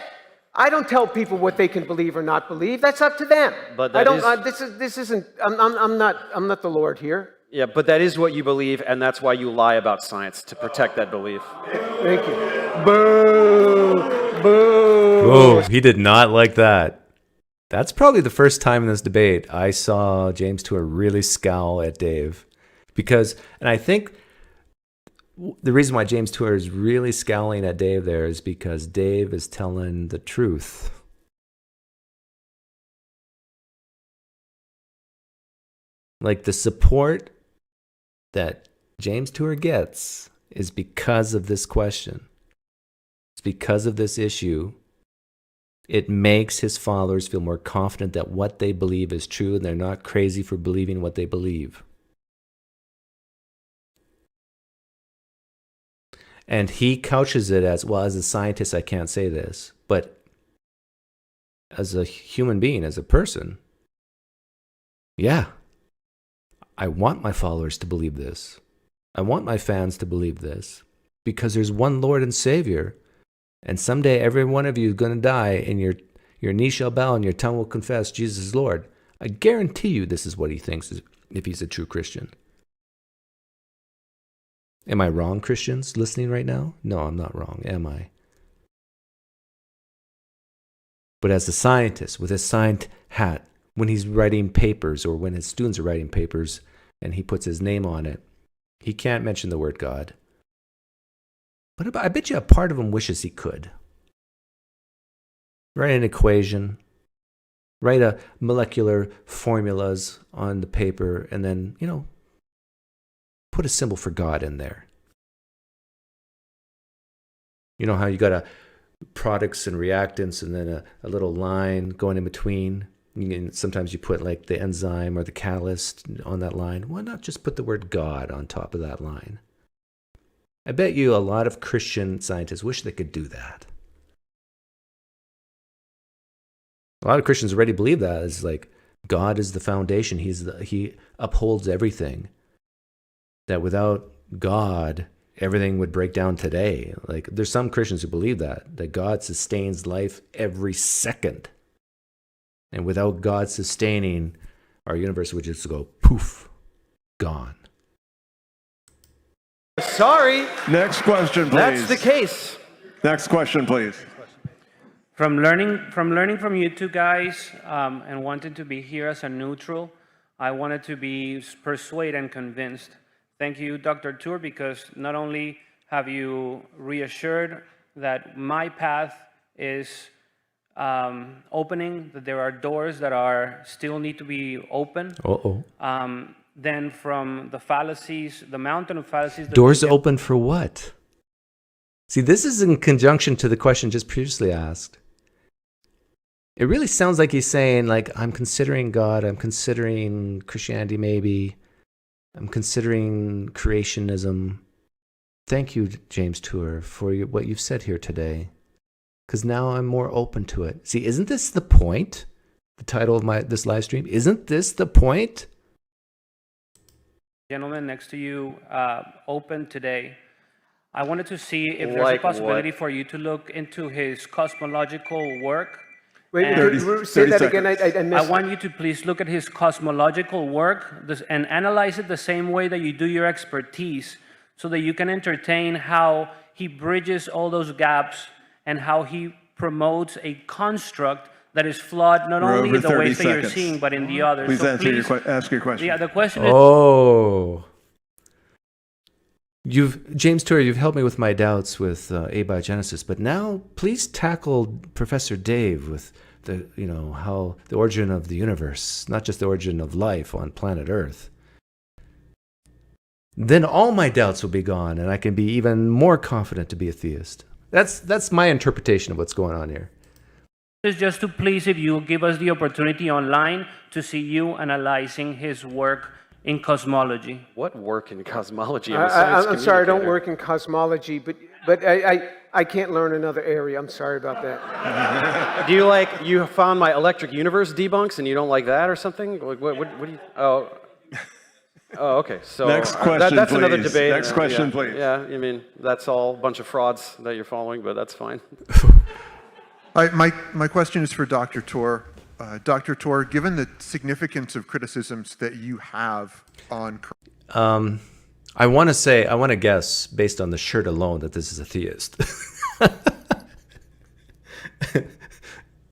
I don't tell people what they can believe or not believe. That's up to them. But I don't. This isn't. I'm not the Lord here. Yeah, but that is what you believe, and that's why you lie about science, to protect that belief. Thank you. Boo! Boo! Oh, he did not like that. That's probably the first time in this debate I saw James Tour really scowl at Dave. And I think the reason why James Tour is really scowling at Dave there is because Dave is telling the truth. Like the support that James Tour gets is because of this question. It's because of this issue. It makes his followers feel more confident that what they believe is true and they're not crazy for believing what they believe. And he couches it as, well, as a scientist, I can't say this. But as a human being, as a person, yeah, I want my followers to believe this. I want my fans to believe this. Because there's one Lord and Savior. And someday every one of you is going to die and your knee shall bow and your tongue will confess Jesus is Lord. I guarantee you this is what he thinks if he's a true Christian. Am I wrong, Christians listening right now? No, I'm not wrong, am I? But as a scientist with his science hat, when he's writing papers or when his students are writing papers and he puts his name on it, he can't mention the word God. But I bet you a part of him wishes he could. Write an equation, write a molecular formulas on the paper, and then, put a symbol for God in there. You know how you got products and reactants and then a little line going in between? Sometimes you put like the enzyme or the catalyst on that line. Why not just put the word God on top of that line? I bet you a lot of Christian scientists wish they could do that. A lot of Christians already believe that. It's like God is the foundation. He upholds everything. That without God, everything would break down today. Like there's some Christians who believe that God sustains life every second. And without God sustaining, our universe would just go poof, gone. Sorry. Next question, please. That's the case. Next question, please. From learning from you two guys and wanting to be here as a neutral, I wanted to be persuaded and convinced. Thank you, Dr. Tour, because not only have you reassured that my path is opening, that there are doors that are still need to be open. Then from the fallacies, the mountain of fallacies. Doors open for what? See, this is in conjunction to the question just previously asked. It really sounds like he's saying, like, I'm considering God, I'm considering Christianity maybe, I'm considering creationism. Thank you, James Tour, for what you've said here today, because now I'm more open to it. See, isn't this the point? The title of this live stream? Isn't this the point? Gentleman next to you open today. I wanted to see if there's Like a possibility what? for you to look into his cosmological work. Wait, And- say that again. I missed. I want you to please look at his cosmological work and analyze it the same way that you do your expertise, so that you can entertain how he bridges all those gaps and how he promotes a construct that is flawed not We're only over in the 30 ways that you're seconds. seeing, but in the others. Please So ask your question. Yeah, the question is. Oh. James Tour, you've helped me with my doubts with abiogenesis, but now please tackle Professor Dave with how the origin of the universe, not just the origin of life on planet Earth. Then all my doubts will be gone, and I can be even more confident to be a theist. That's my interpretation of what's going on here. Is just to please, if you give us the opportunity online to see you analyzing his work in cosmology. What work in cosmology? I'm sorry, I don't work in cosmology, but I can't learn another area. I'm sorry about that. Do you found my electric universe debunks and you don't like that or something? What do you? Oh, okay. So Next question, that's another please. debate. Next question, yeah, please. Yeah, I mean that's all a bunch of frauds that you're following, but that's fine. My question is for Dr. Tour. Dr. Tour, given the significance of criticisms that you have on... I want to guess, based on the shirt alone, that this is a theist.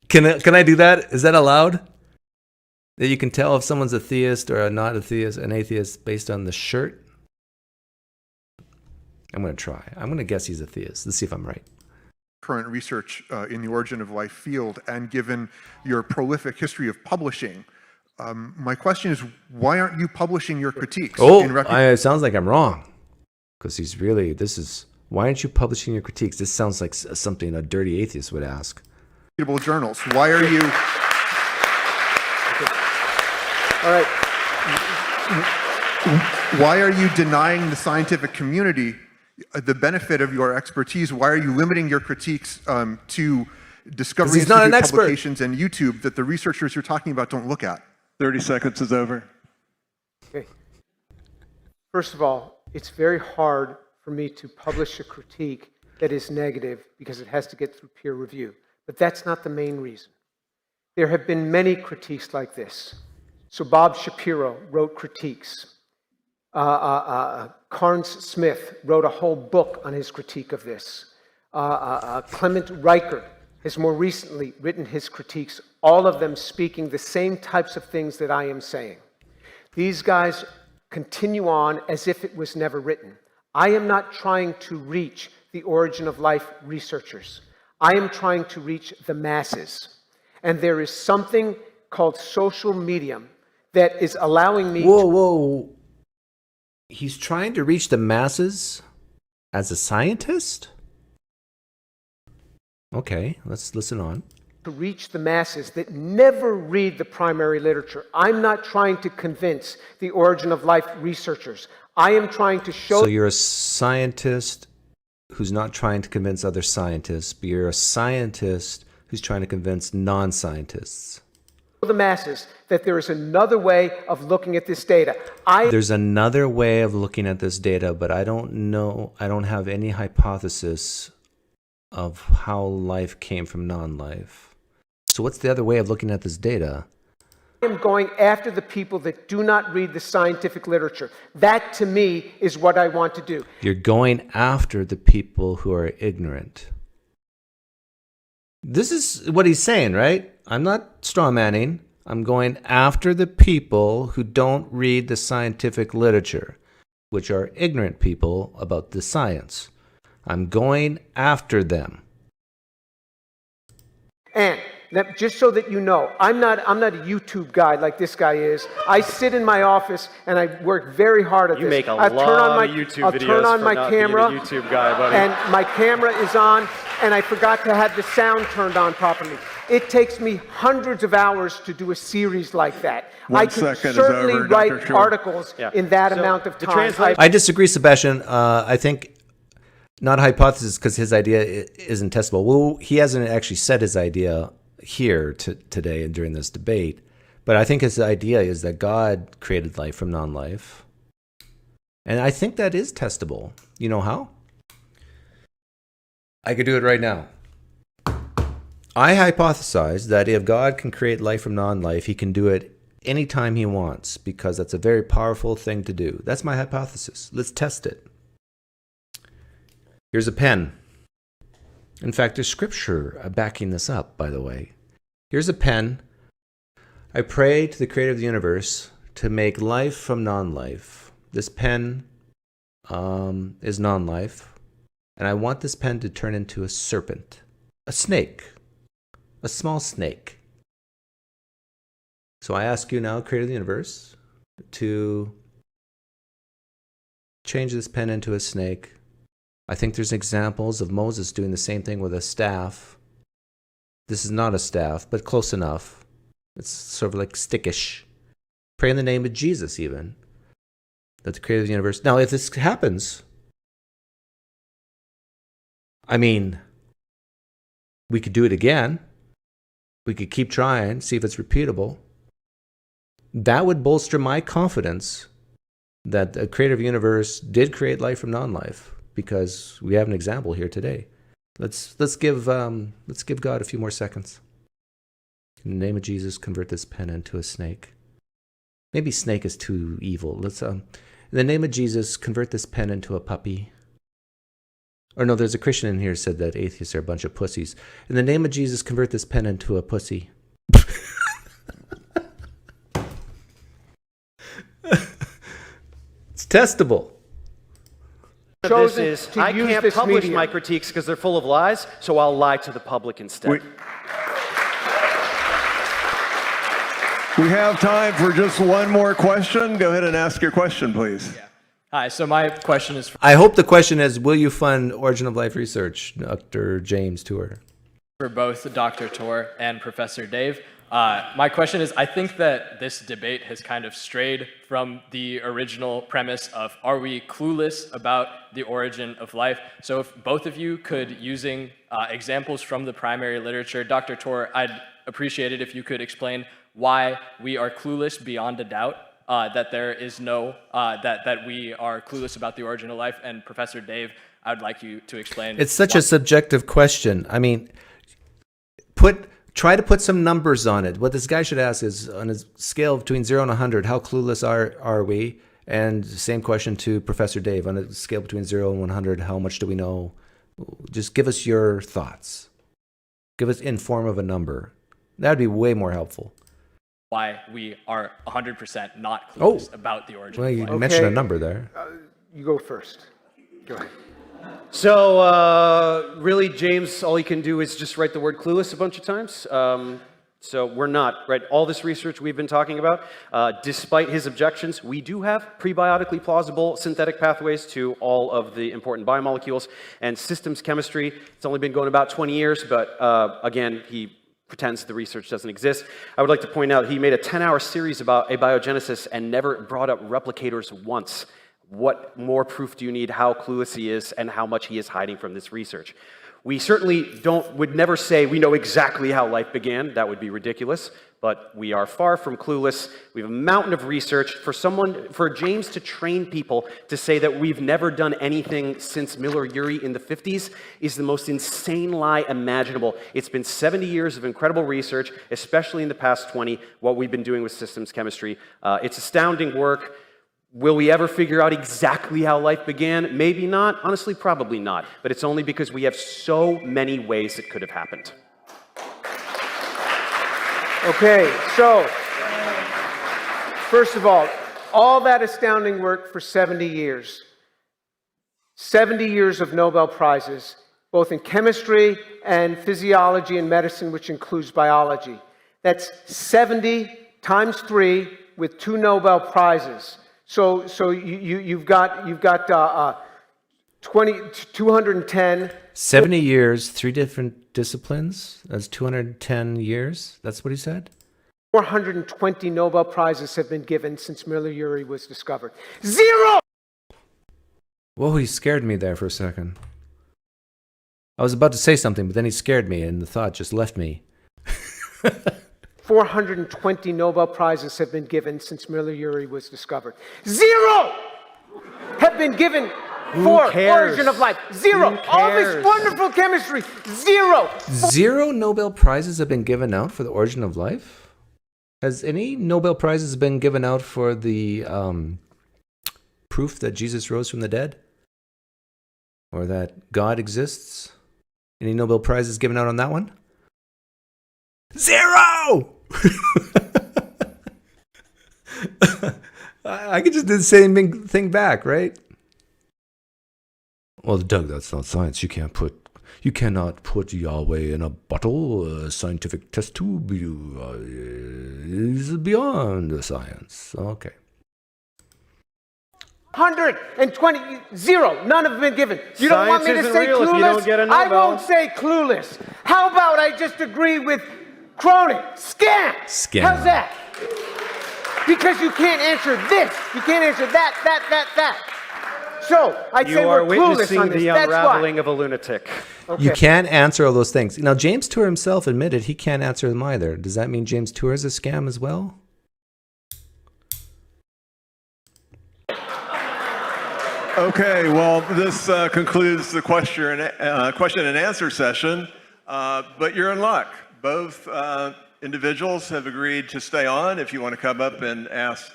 Can I do that? Is that allowed? That you can tell if someone's a theist or not a theist, an atheist, based on the shirt? I'm going to try. I'm going to guess he's a theist. Let's see if I'm right. Current research in the origin of life field, and given your prolific history of publishing, my question is, why aren't you publishing your critiques? It sounds like I'm wrong. Because why aren't you publishing your critiques? This sounds like something a dirty atheist would ask. Journals. Why are you... All right. Why are you denying the scientific community the benefit of your expertise? Why are you limiting your critiques to Discovery Institute publications and YouTube that the researchers you're talking about don't look at? 30 seconds is over. Okay. First of all, it's very hard for me to publish a critique that is negative because it has to get through peer review. But that's not the main reason. There have been many critiques like this. So Bob Shapiro wrote critiques. Carnes Smith wrote a whole book on his critique of this. Clement Reichert has more recently written his critiques, all of them speaking the same types of things that I am saying. These guys continue on as if it was never written. I am not trying to reach the origin of life researchers. I am trying to reach the masses. And there is something called social medium that is allowing me Whoa. He's trying to reach the masses as a scientist? Okay, let's listen on. To reach the masses that never read the primary literature. I'm not trying to convince the origin of life researchers. I am trying to show... So you're a scientist who's not trying to convince other scientists, but you're a scientist who's trying to convince non-scientists. The masses that there is another way of looking at this data. There's another way of looking at this data, but I don't know, I don't have any hypothesis of how life came from non-life. So what's the other way of looking at this data? I am going after the people that do not read the scientific literature. That, to me, is what I want to do. You're going after the people who are ignorant. This is what he's saying, right? I'm not strawmanning. I'm going after the people who don't read the scientific literature, which are ignorant people about the science. I'm going after them. And just so that you know, I'm not a YouTube guy like this guy is. I sit in my office and I work very hard at this. You make a lot of YouTube videos I'll turn on for my not camera, being a YouTube guy, buddy. and my camera is on, and I forgot to have the sound turned on properly. It takes me hundreds of hours to do a series like that. I could certainly write articles in that amount of time. I disagree, Sebastian. I think not a hypothesis because his idea isn't testable. Well, he hasn't actually said his idea here today and during this debate, but I think his idea is that God created life from non-life. And I think that is testable. You know how? I could do it right now. I hypothesize that if God can create life from non-life, he can do it anytime he wants, because that's a very powerful thing to do. That's my hypothesis. Let's test it. Here's a pen. In fact, there's scripture backing this up, by the way. Here's a pen. I pray to the creator of the universe to make life from non-life. This pen is non-life, and I want this pen to turn into a serpent, a snake, a small snake. So I ask you now, creator of the universe, to change this pen into a snake. I think there's examples of Moses doing the same thing with a staff. This is not a staff, but close enough. It's sort of like stickish. Pray in the name of Jesus, even, that the creator of the universe. Now, if this happens, I mean, we could do it again. We could keep trying, see if it's repeatable. That would bolster my confidence that the creator of the universe did create life from non-life, because we have an example here today. Let's give God a few more seconds. In the name of Jesus, convert this pen into a snake. Maybe snake is too evil. Let's in the name of Jesus, convert this pen into a puppy. Or no, there's a Christian in here who said that atheists are a bunch of pussies. In the name of Jesus, convert this pen into a pussy. It's testable. This is, I can't publish my critiques because they're full of lies, so I'll lie to the public instead. We have time for just one more question. Go ahead and ask your question, please. Yeah. Hi, so my question is... I hope the question is, will you fund Origin of Life research, Dr. James Tour? For both Dr. Tor and Professor Dave. My question is, I think that this debate has kind of strayed from the original premise of, are we clueless about the origin of life? So if both of you could, using examples from the primary literature, Dr. Tor, I'd appreciate it if you could explain why we are clueless beyond a doubt, that there is no, that we are clueless about the origin of life. And Professor Dave, I would like you to explain. It's such a subjective question. I mean, try to put some numbers on it. What this guy should ask is, on a scale between 0 and 100, how clueless are we? And same question to Professor Dave. On a scale between 0 and 100, how much do we know? Just give us your thoughts. Give us in form of a number. That would be way more helpful. Why we are 100% not clueless about the origin Well, of you life. mentioned a number there. You go first. Go ahead. So really, James, all he can do is just write the word clueless a bunch of times. So we're not, right? All this research we've been talking about, despite his objections, we do have prebiotically plausible synthetic pathways to all of the important biomolecules and systems chemistry. It's only been going about 20 years, but again, he pretends the research doesn't exist. I would like to point out he made a 10-hour series about abiogenesis and never brought up replicators once. What more proof do you need how clueless he is and how much he is hiding from this research? We certainly would never say we know exactly how life began. That would be ridiculous. But we are far from clueless. We have a mountain of research. For James to train people to say that we've never done anything since Miller-Urey in the 50s is the most insane lie imaginable. It's been 70 years of incredible research, especially in the past 20, what we've been doing with systems chemistry. It's astounding work. Will we ever figure out exactly how life began? Maybe not. Honestly, probably not. But it's only because we have so many ways it could have happened. Okay, so first of all that astounding work for 70 years. 70 years of Nobel Prizes, both in chemistry and physiology and medicine, which includes biology. That's 70 times 3 with 2 Nobel Prizes. So you've got 210. 70 years, 3 different disciplines. That's 210 years. That's what he said? 420 Nobel Prizes have been given since Miller-Urey was discovered. 0! Whoa, he scared me there for a second. I was about to say something, but then he scared me and the thought just left me. 420 Nobel Prizes have been given since Miller-Urey was discovered. 0 have been given for origin of life. 0. All this wonderful chemistry. 0. 0 Nobel Prizes have been given out for the origin of life? Has any Nobel Prizes been given out for the proof that Jesus rose from the dead? Or that God exists? Any Nobel Prizes given out on that one? 0! I could just do the same thing back, right? Well, Doug, that's not science. You cannot put Yahweh in a bottle, a scientific test tube. Is beyond the science. Okay. 120, 0. None have been given. You don't want me to say clueless? I won't say clueless. How about I just agree with Cronin? Scam. How's that? Because you can't answer this. You can't answer that. So I'd say we're clueless on this. You are witnessing the unraveling That's of a lunatic. Okay. You can't answer all those things. Now, James Tour himself admitted he can't answer them either. Does that mean James Tour is a scam as well? Okay, well, this concludes the question and answer session, but you're in luck. Both individuals have agreed to stay on. If you want to come up and ask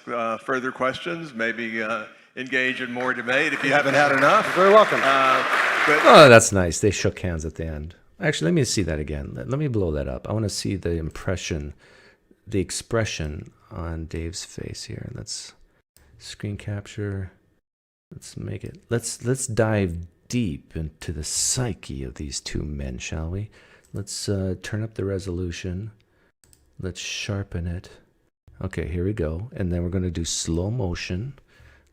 further questions, maybe engage in more debate if you haven't had enough. You're very welcome. Oh, that's nice. They shook hands at the end. Actually, let me see that again. Let me blow that up. I want to see the impression, the expression on Dave's face here. Let's screen capture. Let's make it. Let's dive deep into the psyche of these two men, shall we? Let's turn up the resolution. Let's sharpen it. Okay, here we go. And then we're going to do slow motion.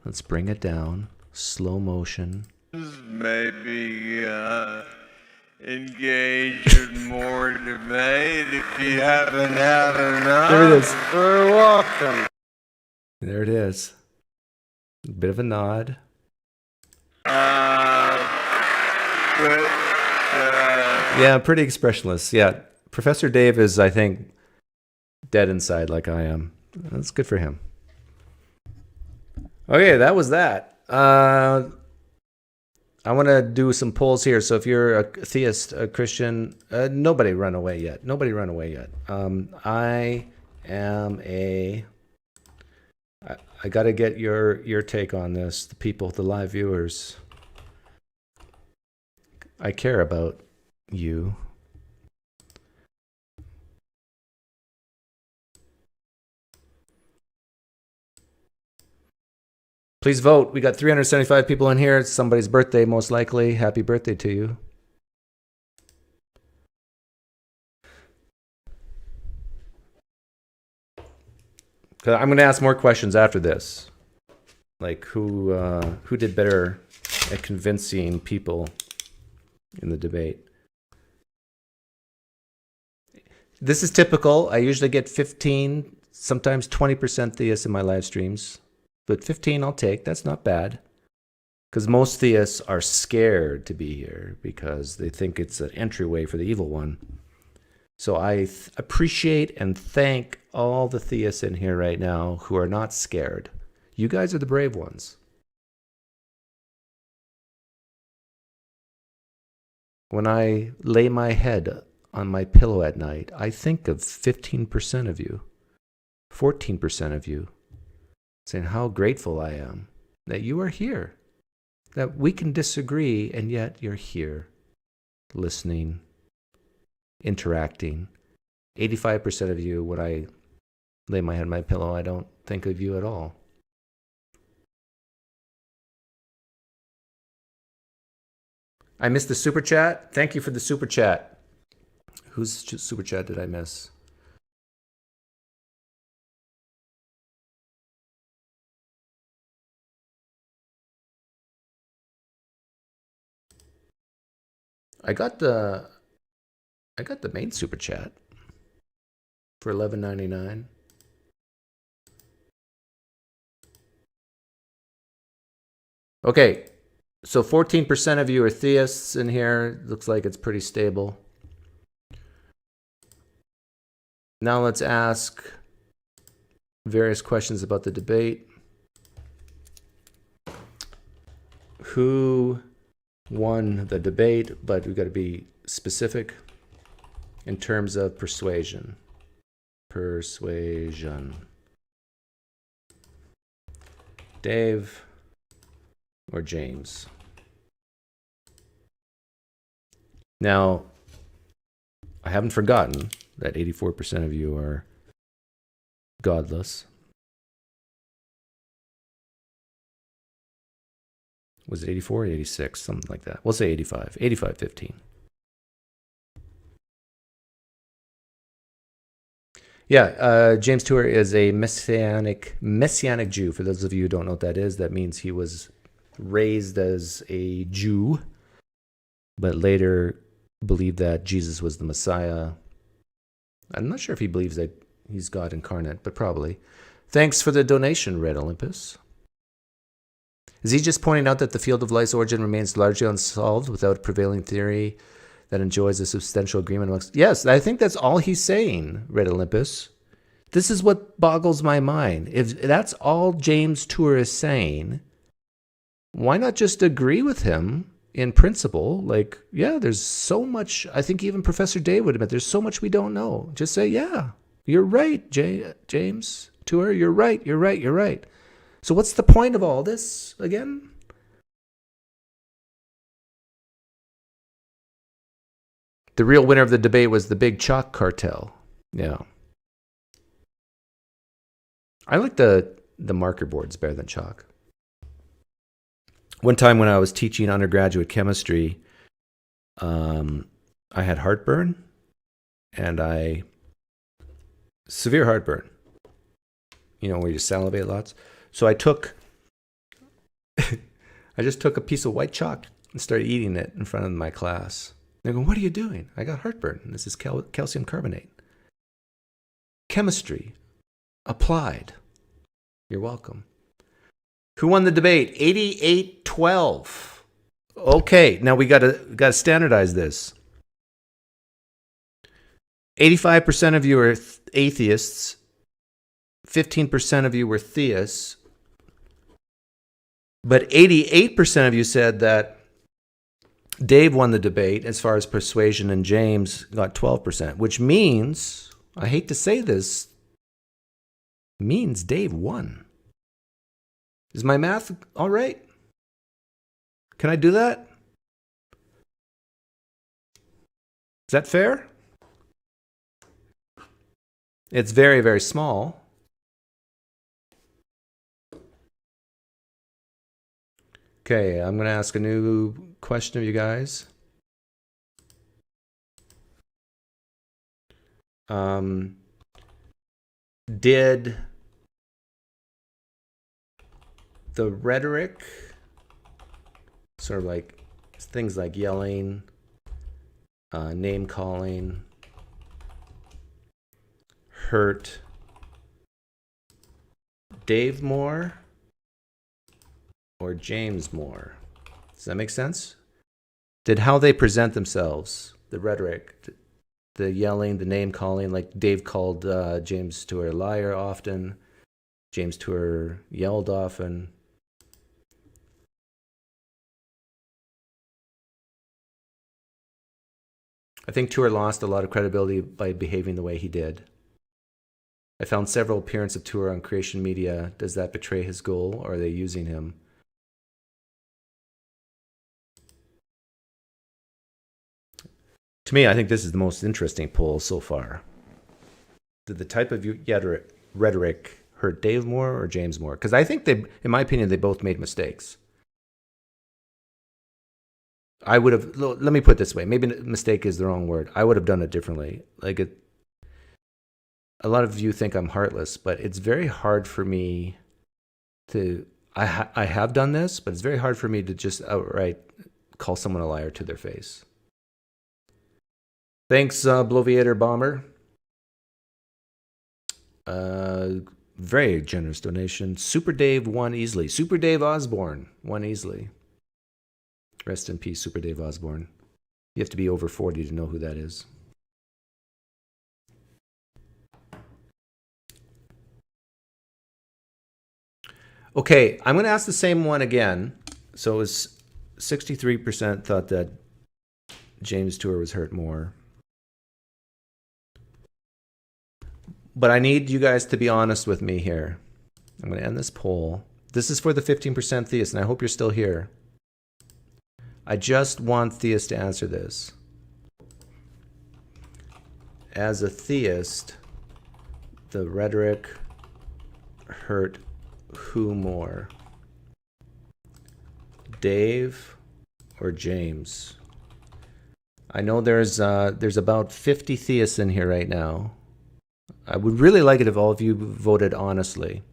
Let's bring it down. Slow motion. Maybe engage in more debate if you haven't had enough. There it is. You're welcome. There it is. A bit of a nod. Yeah, pretty expressionless. Yeah, Professor Dave is, I think, dead inside like I am. That's good for him. Okay, that was that. I want to do some polls here. So if you're a theist, a Christian, nobody run away yet. Nobody run away yet. I I got to get your take on this, the people, the live viewers. I care about you. Please vote. We got 375 people in here. It's somebody's birthday, most likely. Happy birthday to you. I'm going to ask more questions after this. Like who did better at convincing people in the debate? This is typical. I usually get 15, sometimes 20% theists in my live streams. But 15 I'll take. That's not bad. Because most theists are scared to be here because they think it's an entryway for the evil one. So I appreciate and thank all the theists in here right now who are not scared. You guys are the brave ones. When I lay my head on my pillow at night, I think of 15% of you, 14% of you, saying how grateful I am that you are here, that we can disagree and yet you're here, listening, interacting. 85% of you, when I lay my head on my pillow, I don't think of you at all. I missed the super chat. Thank you for the super chat. Whose super chat did I miss? I got the main super chat for $11.99. Okay, so 14% of you are theists in here. Looks like it's pretty stable. Now let's ask various questions about the debate. Who won the debate? But we've got to be specific in terms of persuasion. Persuasion. Dave or James? Now, I haven't forgotten that 84% of you are godless. Was it 84 or 86? Something like that. We'll say 85. 85-15. Yeah, James Tour is a messianic Jew. For those of you who don't know what that is, that means he was raised as a Jew, but later believed that Jesus was the Messiah. I'm not sure if he believes that he's God incarnate, but probably. Thanks for the donation, Red Olympus. Is he just pointing out that the field of life's origin remains largely unsolved without a prevailing theory that enjoys a substantial agreement amongst... Yes, I think that's all he's saying, Red Olympus. This is what boggles my mind. If that's all James Tour is saying, why not just agree with him in principle? Like, yeah, there's so much... I think even Professor Dave would admit there's so much we don't know. Just say, yeah, you're right, James Tour. You're right, you're right, you're right. So what's the point of all this again? The real winner of the debate was the big chalk cartel. Yeah. I like the marker boards better than chalk. One time when I was teaching undergraduate chemistry, I had heartburn and severe heartburn. You know, where you salivate lots. So I just took a piece of white chalk and started eating it in front of my class. They go, what are you doing? I got heartburn. This is calcium carbonate. Chemistry. Applied. You're welcome. Who won the debate? 88-12. Okay, now we gotta standardize this. 85% of you are atheists. 15% of you were theists. But 88% of you said that Dave won the debate as far as persuasion and James got 12%, which means, I hate to say this, means Dave won. Is my math all right? Can I do that? Is that fair? It's very, very small. Okay, I'm going to ask a new question of you guys. Did the rhetoric, sort of like things like yelling, name calling, hurt Dave more or James more? Does that make sense? Did how they present themselves, the rhetoric, the yelling, the name calling, like Dave called James Tour a liar often, James Tour yelled often. I think Tour lost a lot of credibility by behaving the way he did. I found several appearances of Tour on creation media. Does that betray his goal, or are they using him? To me, I think this is the most interesting poll so far. Did the type of rhetoric hurt Dave more or James more? Because I think they, in my opinion, they both made mistakes. I would have, let me put it this way, maybe mistake is the wrong word. I would have done it differently. Like a lot of you think I'm heartless, but it's very hard for me to, I have done this, but it's very hard for me to just outright call someone a liar to their face. Thanks, Bloviator Bomber. Very generous donation. Super Dave won easily. Super Dave Osborne won easily. Rest in peace, Super Dave Osborne. You have to be over 40 to know who that is. Okay, I'm going to ask the same one again. So it was 63% thought that James Tour was hurt more. But I need you guys to be honest with me here. I'm going to end this poll. This is for the 15% theists, and I hope you're still here. I just want theists to answer this. As a theist, the rhetoric hurt who more? Dave or James? I know there's about 50 theists in here right now. I would really like it if all of you voted honestly.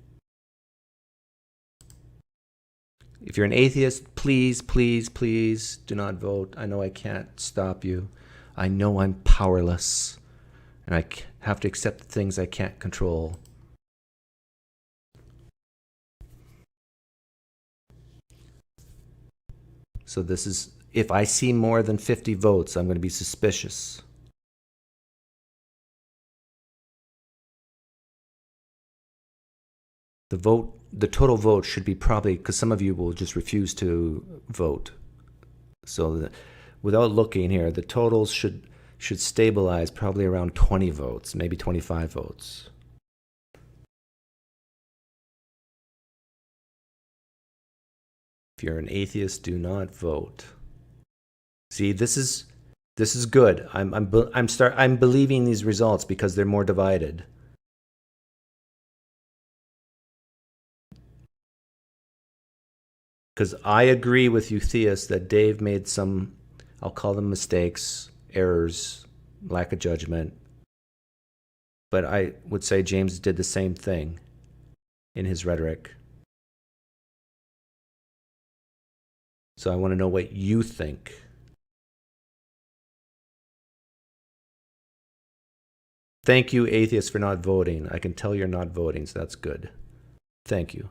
If you're an atheist, please, please, please do not vote. I know I can't stop you. I know I'm powerless, and I have to accept the things I can't control. So this is, if I see more than 50 votes, I'm going to be suspicious. The total vote should be probably, because some of you will just refuse to vote. So without looking here, the totals should stabilize probably around 20 votes, maybe 25 votes. If you're an atheist, do not vote. See, this is good. I'm believing these results because they're more divided. Because I agree with you theists that Dave made some, I'll call them mistakes, errors, lack of judgment. But I would say James did the same thing in his rhetoric. So I want to know what you think. Thank you, atheists, for not voting. I can tell you're not voting, so that's good. Thank you.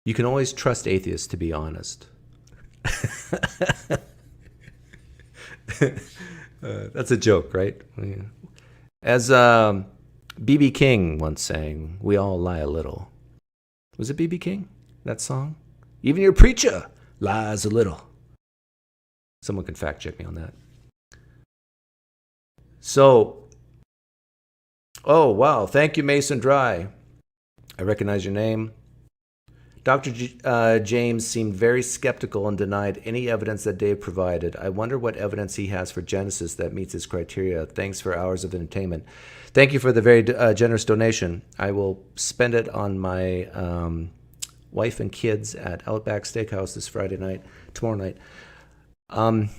You can always trust atheists to be honest. That's a joke, right? As B.B. King once sang, we all lie a little. Was it B.B. King, that song? Even your preacher lies a little. Someone can fact check me on that. So Oh, wow. Thank you, Mason Dry. I recognize your name. Dr. James seemed very skeptical and denied any evidence that Dave provided. I wonder what evidence he has for Genesis that meets his criteria. Thanks for hours of entertainment. Thank you for the very generous donation. I will spend it on my wife and kids at Outback Steakhouse this tomorrow night.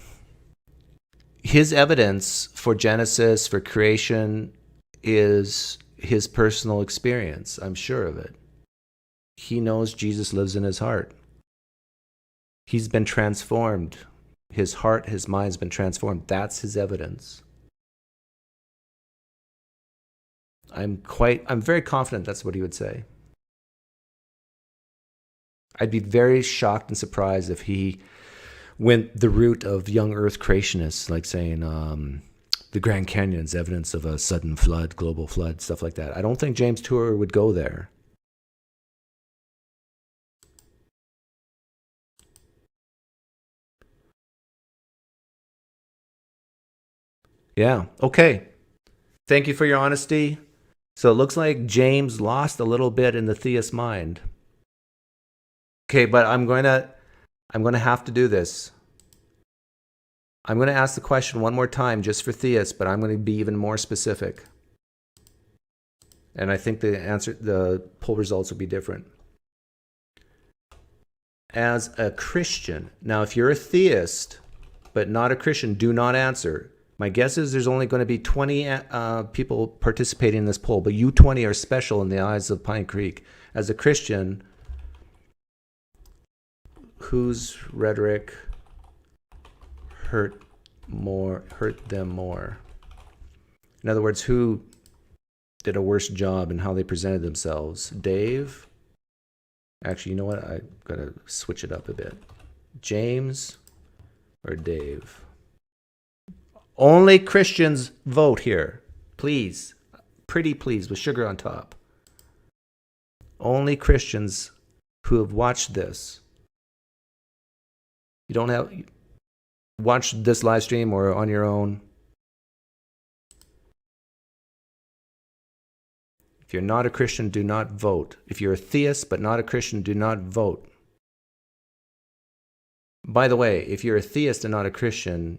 His evidence for Genesis, for creation, is his personal experience. I'm sure of it. He knows Jesus lives in his heart. He's been transformed. His heart, his mind's been transformed. That's his evidence. I'm very confident that's what he would say. I'd be very shocked and surprised if he went the route of young earth creationists, like saying the Grand Canyon's evidence of a sudden flood, global flood, stuff like that. I don't think James Tour would go there. Yeah, okay. Thank you for your honesty. So it looks like James lost a little bit in the theist mind. Okay, but I'm going to have to do this. I'm going to ask the question one more time just for theists, but I'm going to be even more specific. And I think the poll results will be different. As a Christian, now if you're a theist but not a Christian, do not answer. My guess is there's only going to be 20 people participating in this poll, but you 20 are special in the eyes of Pinecreek. As a Christian, whose rhetoric hurt them more? In other words, who did a worse job in how they presented themselves? Dave? Actually, you know what? I gotta switch it up a bit. James or Dave? Only Christians vote here. Please. Pretty please, with sugar on top. Only Christians who have watched this. You don't have... Watch this live stream or on your own. If you're not a Christian, do not vote. If you're a theist but not a Christian, do not vote. By the way, if you're a theist and not a Christian,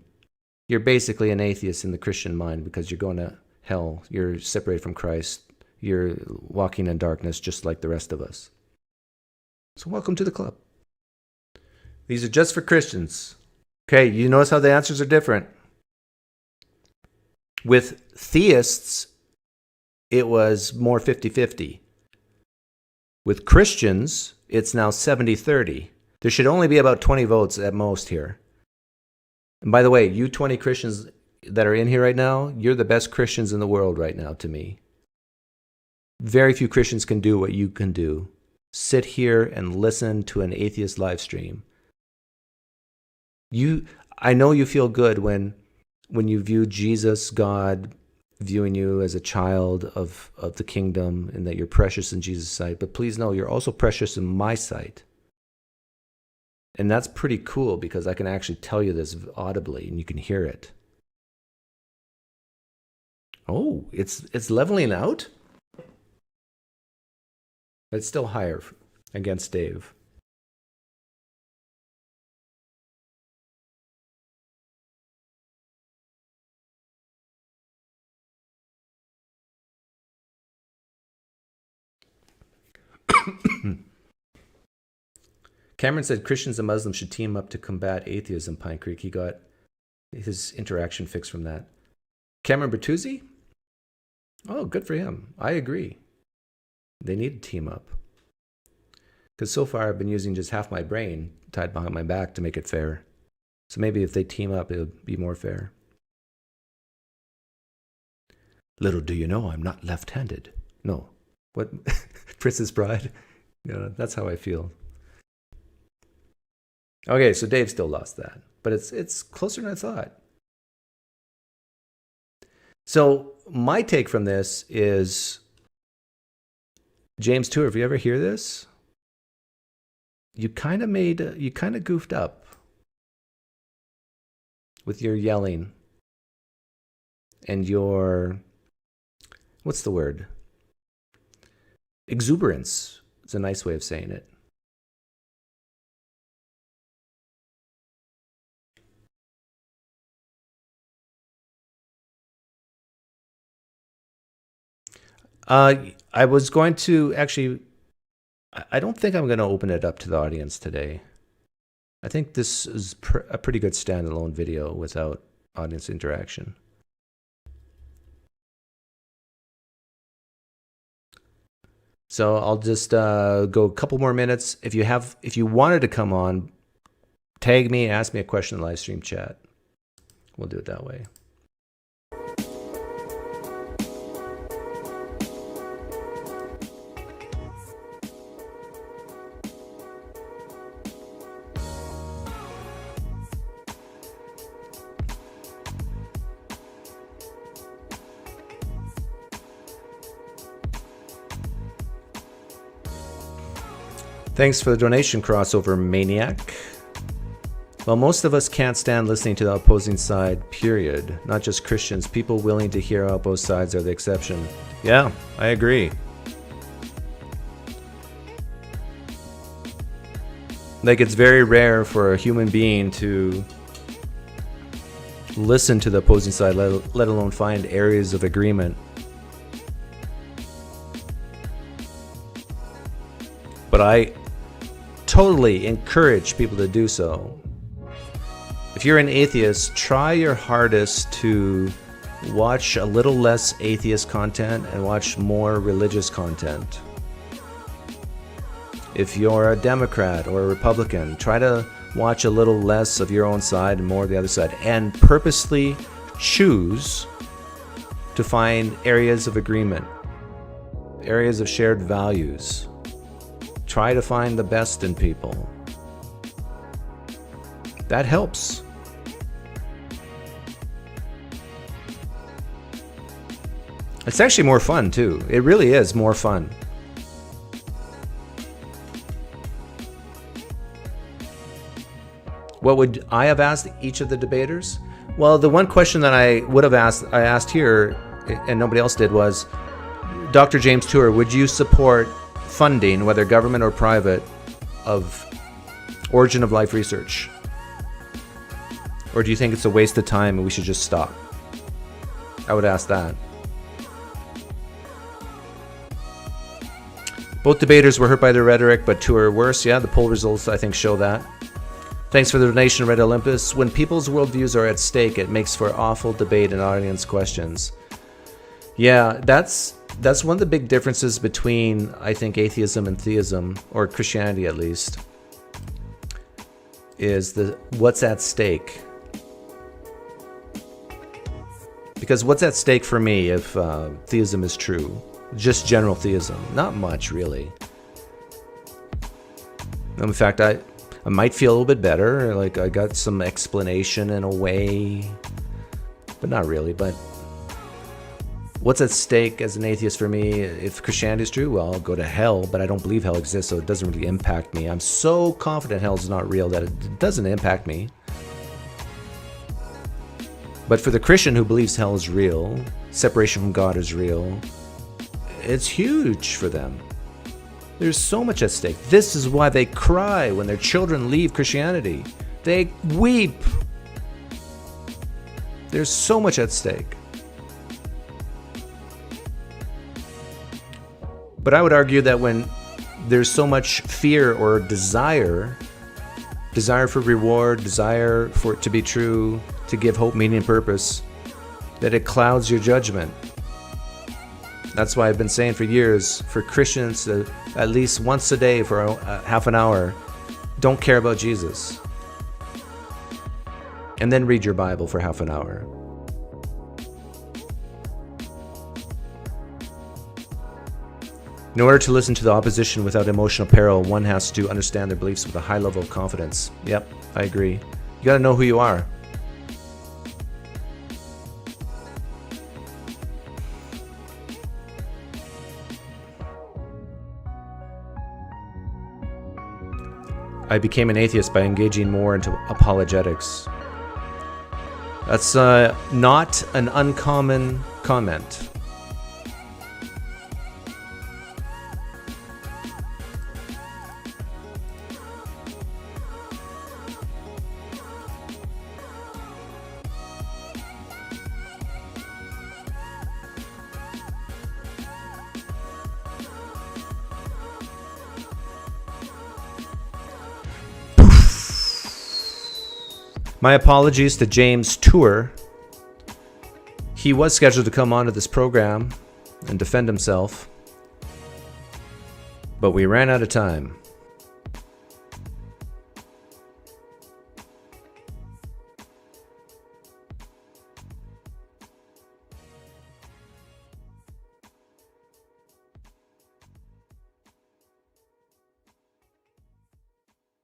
you're basically an atheist in the Christian mind because you're going to hell. You're separated from Christ. You're walking in darkness just like the rest of us. So welcome to the club. These are just for Christians. Okay, you notice how the answers are different. With theists, it was more 50-50. With Christians, it's now 70-30. There should only be about 20 votes at most here. And by the way, you 20 Christians that are in here right now, you're the best Christians in the world right now to me. Very few Christians can do what you can do. Sit here and listen to an atheist live stream. I know you feel good when you view Jesus, God, viewing you as a child of the kingdom and that you're precious in Jesus' sight. But please know you're also precious in my sight. And that's pretty cool because I can actually tell you this audibly and you can hear it. Oh, it's leveling out? But it's still higher against Dave. Cameron said Christians and Muslims should team up to combat atheism, Pinecreek. He got his interaction fixed from that. Cameron Bertuzzi? Oh, good for him. I agree. They need to team up. Because so far I've been using just half my brain tied behind my back to make it fair. So maybe if they team up, it'll be more fair. Little do you know, I'm not left-handed. No. What? Princess Bride? Yeah, that's how I feel. Okay, so Dave still lost that. But it's closer than I thought. So my take from this is, James Tour, if you ever hear this, you kind of goofed up with your yelling and your what's the word? Exuberance is a nice way of saying it. I was going to actually, I don't think I'm going to open it up to the audience today. I think this is a pretty good standalone video without audience interaction. So I'll just go a couple more minutes. If you wanted to come on, tag me, ask me a question in the live stream chat. We'll do it that way. Thanks for the donation, Crossover Maniac. Well, most of us can't stand listening to the opposing side, period. Not just Christians. People willing to hear out both sides are the exception. Yeah, I agree. Like, it's very rare for a human being to listen to the opposing side, let alone find areas of agreement. But I totally encourage people to do so. If you're an atheist, try your hardest to watch a little less atheist content and watch more religious content. If you're a Democrat or a Republican, try to watch a little less of your own side and more of the other side, and purposely choose to find areas of agreement, areas of shared values. Try to find the best in people. That helps. It's actually more fun too. It really is more fun. What would I have asked each of the debaters? Well, the one question that I would have asked, I asked here, and nobody else did, was, Dr. James Tour, would you support funding, whether government or private, of origin of life research? Or do you think it's a waste of time and we should just stop? I would ask that. Both debaters were hurt by their rhetoric, but two are worse. Yeah, the poll results, I think, show that. Thanks for the donation, Red Olympus. When people's worldviews are at stake, it makes for awful debate and audience questions. Yeah, that's one of the big differences between, I think, atheism and theism, or Christianity at least, is what's at stake. Because what's at stake for me if theism is true? Just general theism. Not much, really. In fact, I might feel a little bit better, like I got some explanation in a way, but not really. But what's at stake as an atheist for me? If Christianity is true, well, I'll go to hell, but I don't believe hell exists, so it doesn't really impact me. I'm so confident hell is not real that it doesn't impact me. But for the Christian who believes hell is real, separation from God is real, it's huge for them. There's so much at stake. This is why they cry when their children leave Christianity. They weep. There's so much at stake. But I would argue that when there's so much fear or desire for reward, desire for it to be true, to give hope, meaning, and purpose, that it clouds your judgment. That's why I've been saying for years, for Christians, at least once a day for half an hour, don't care about Jesus. And then read your Bible for half an hour. In order to listen to the opposition without emotional peril, one has to understand their beliefs with a high level of confidence. Yep, I agree. You gotta know who you are. I became an atheist by engaging more into apologetics. That's not an uncommon comment. My apologies to James Tour. He was scheduled to come onto this program and defend himself, but we ran out of time.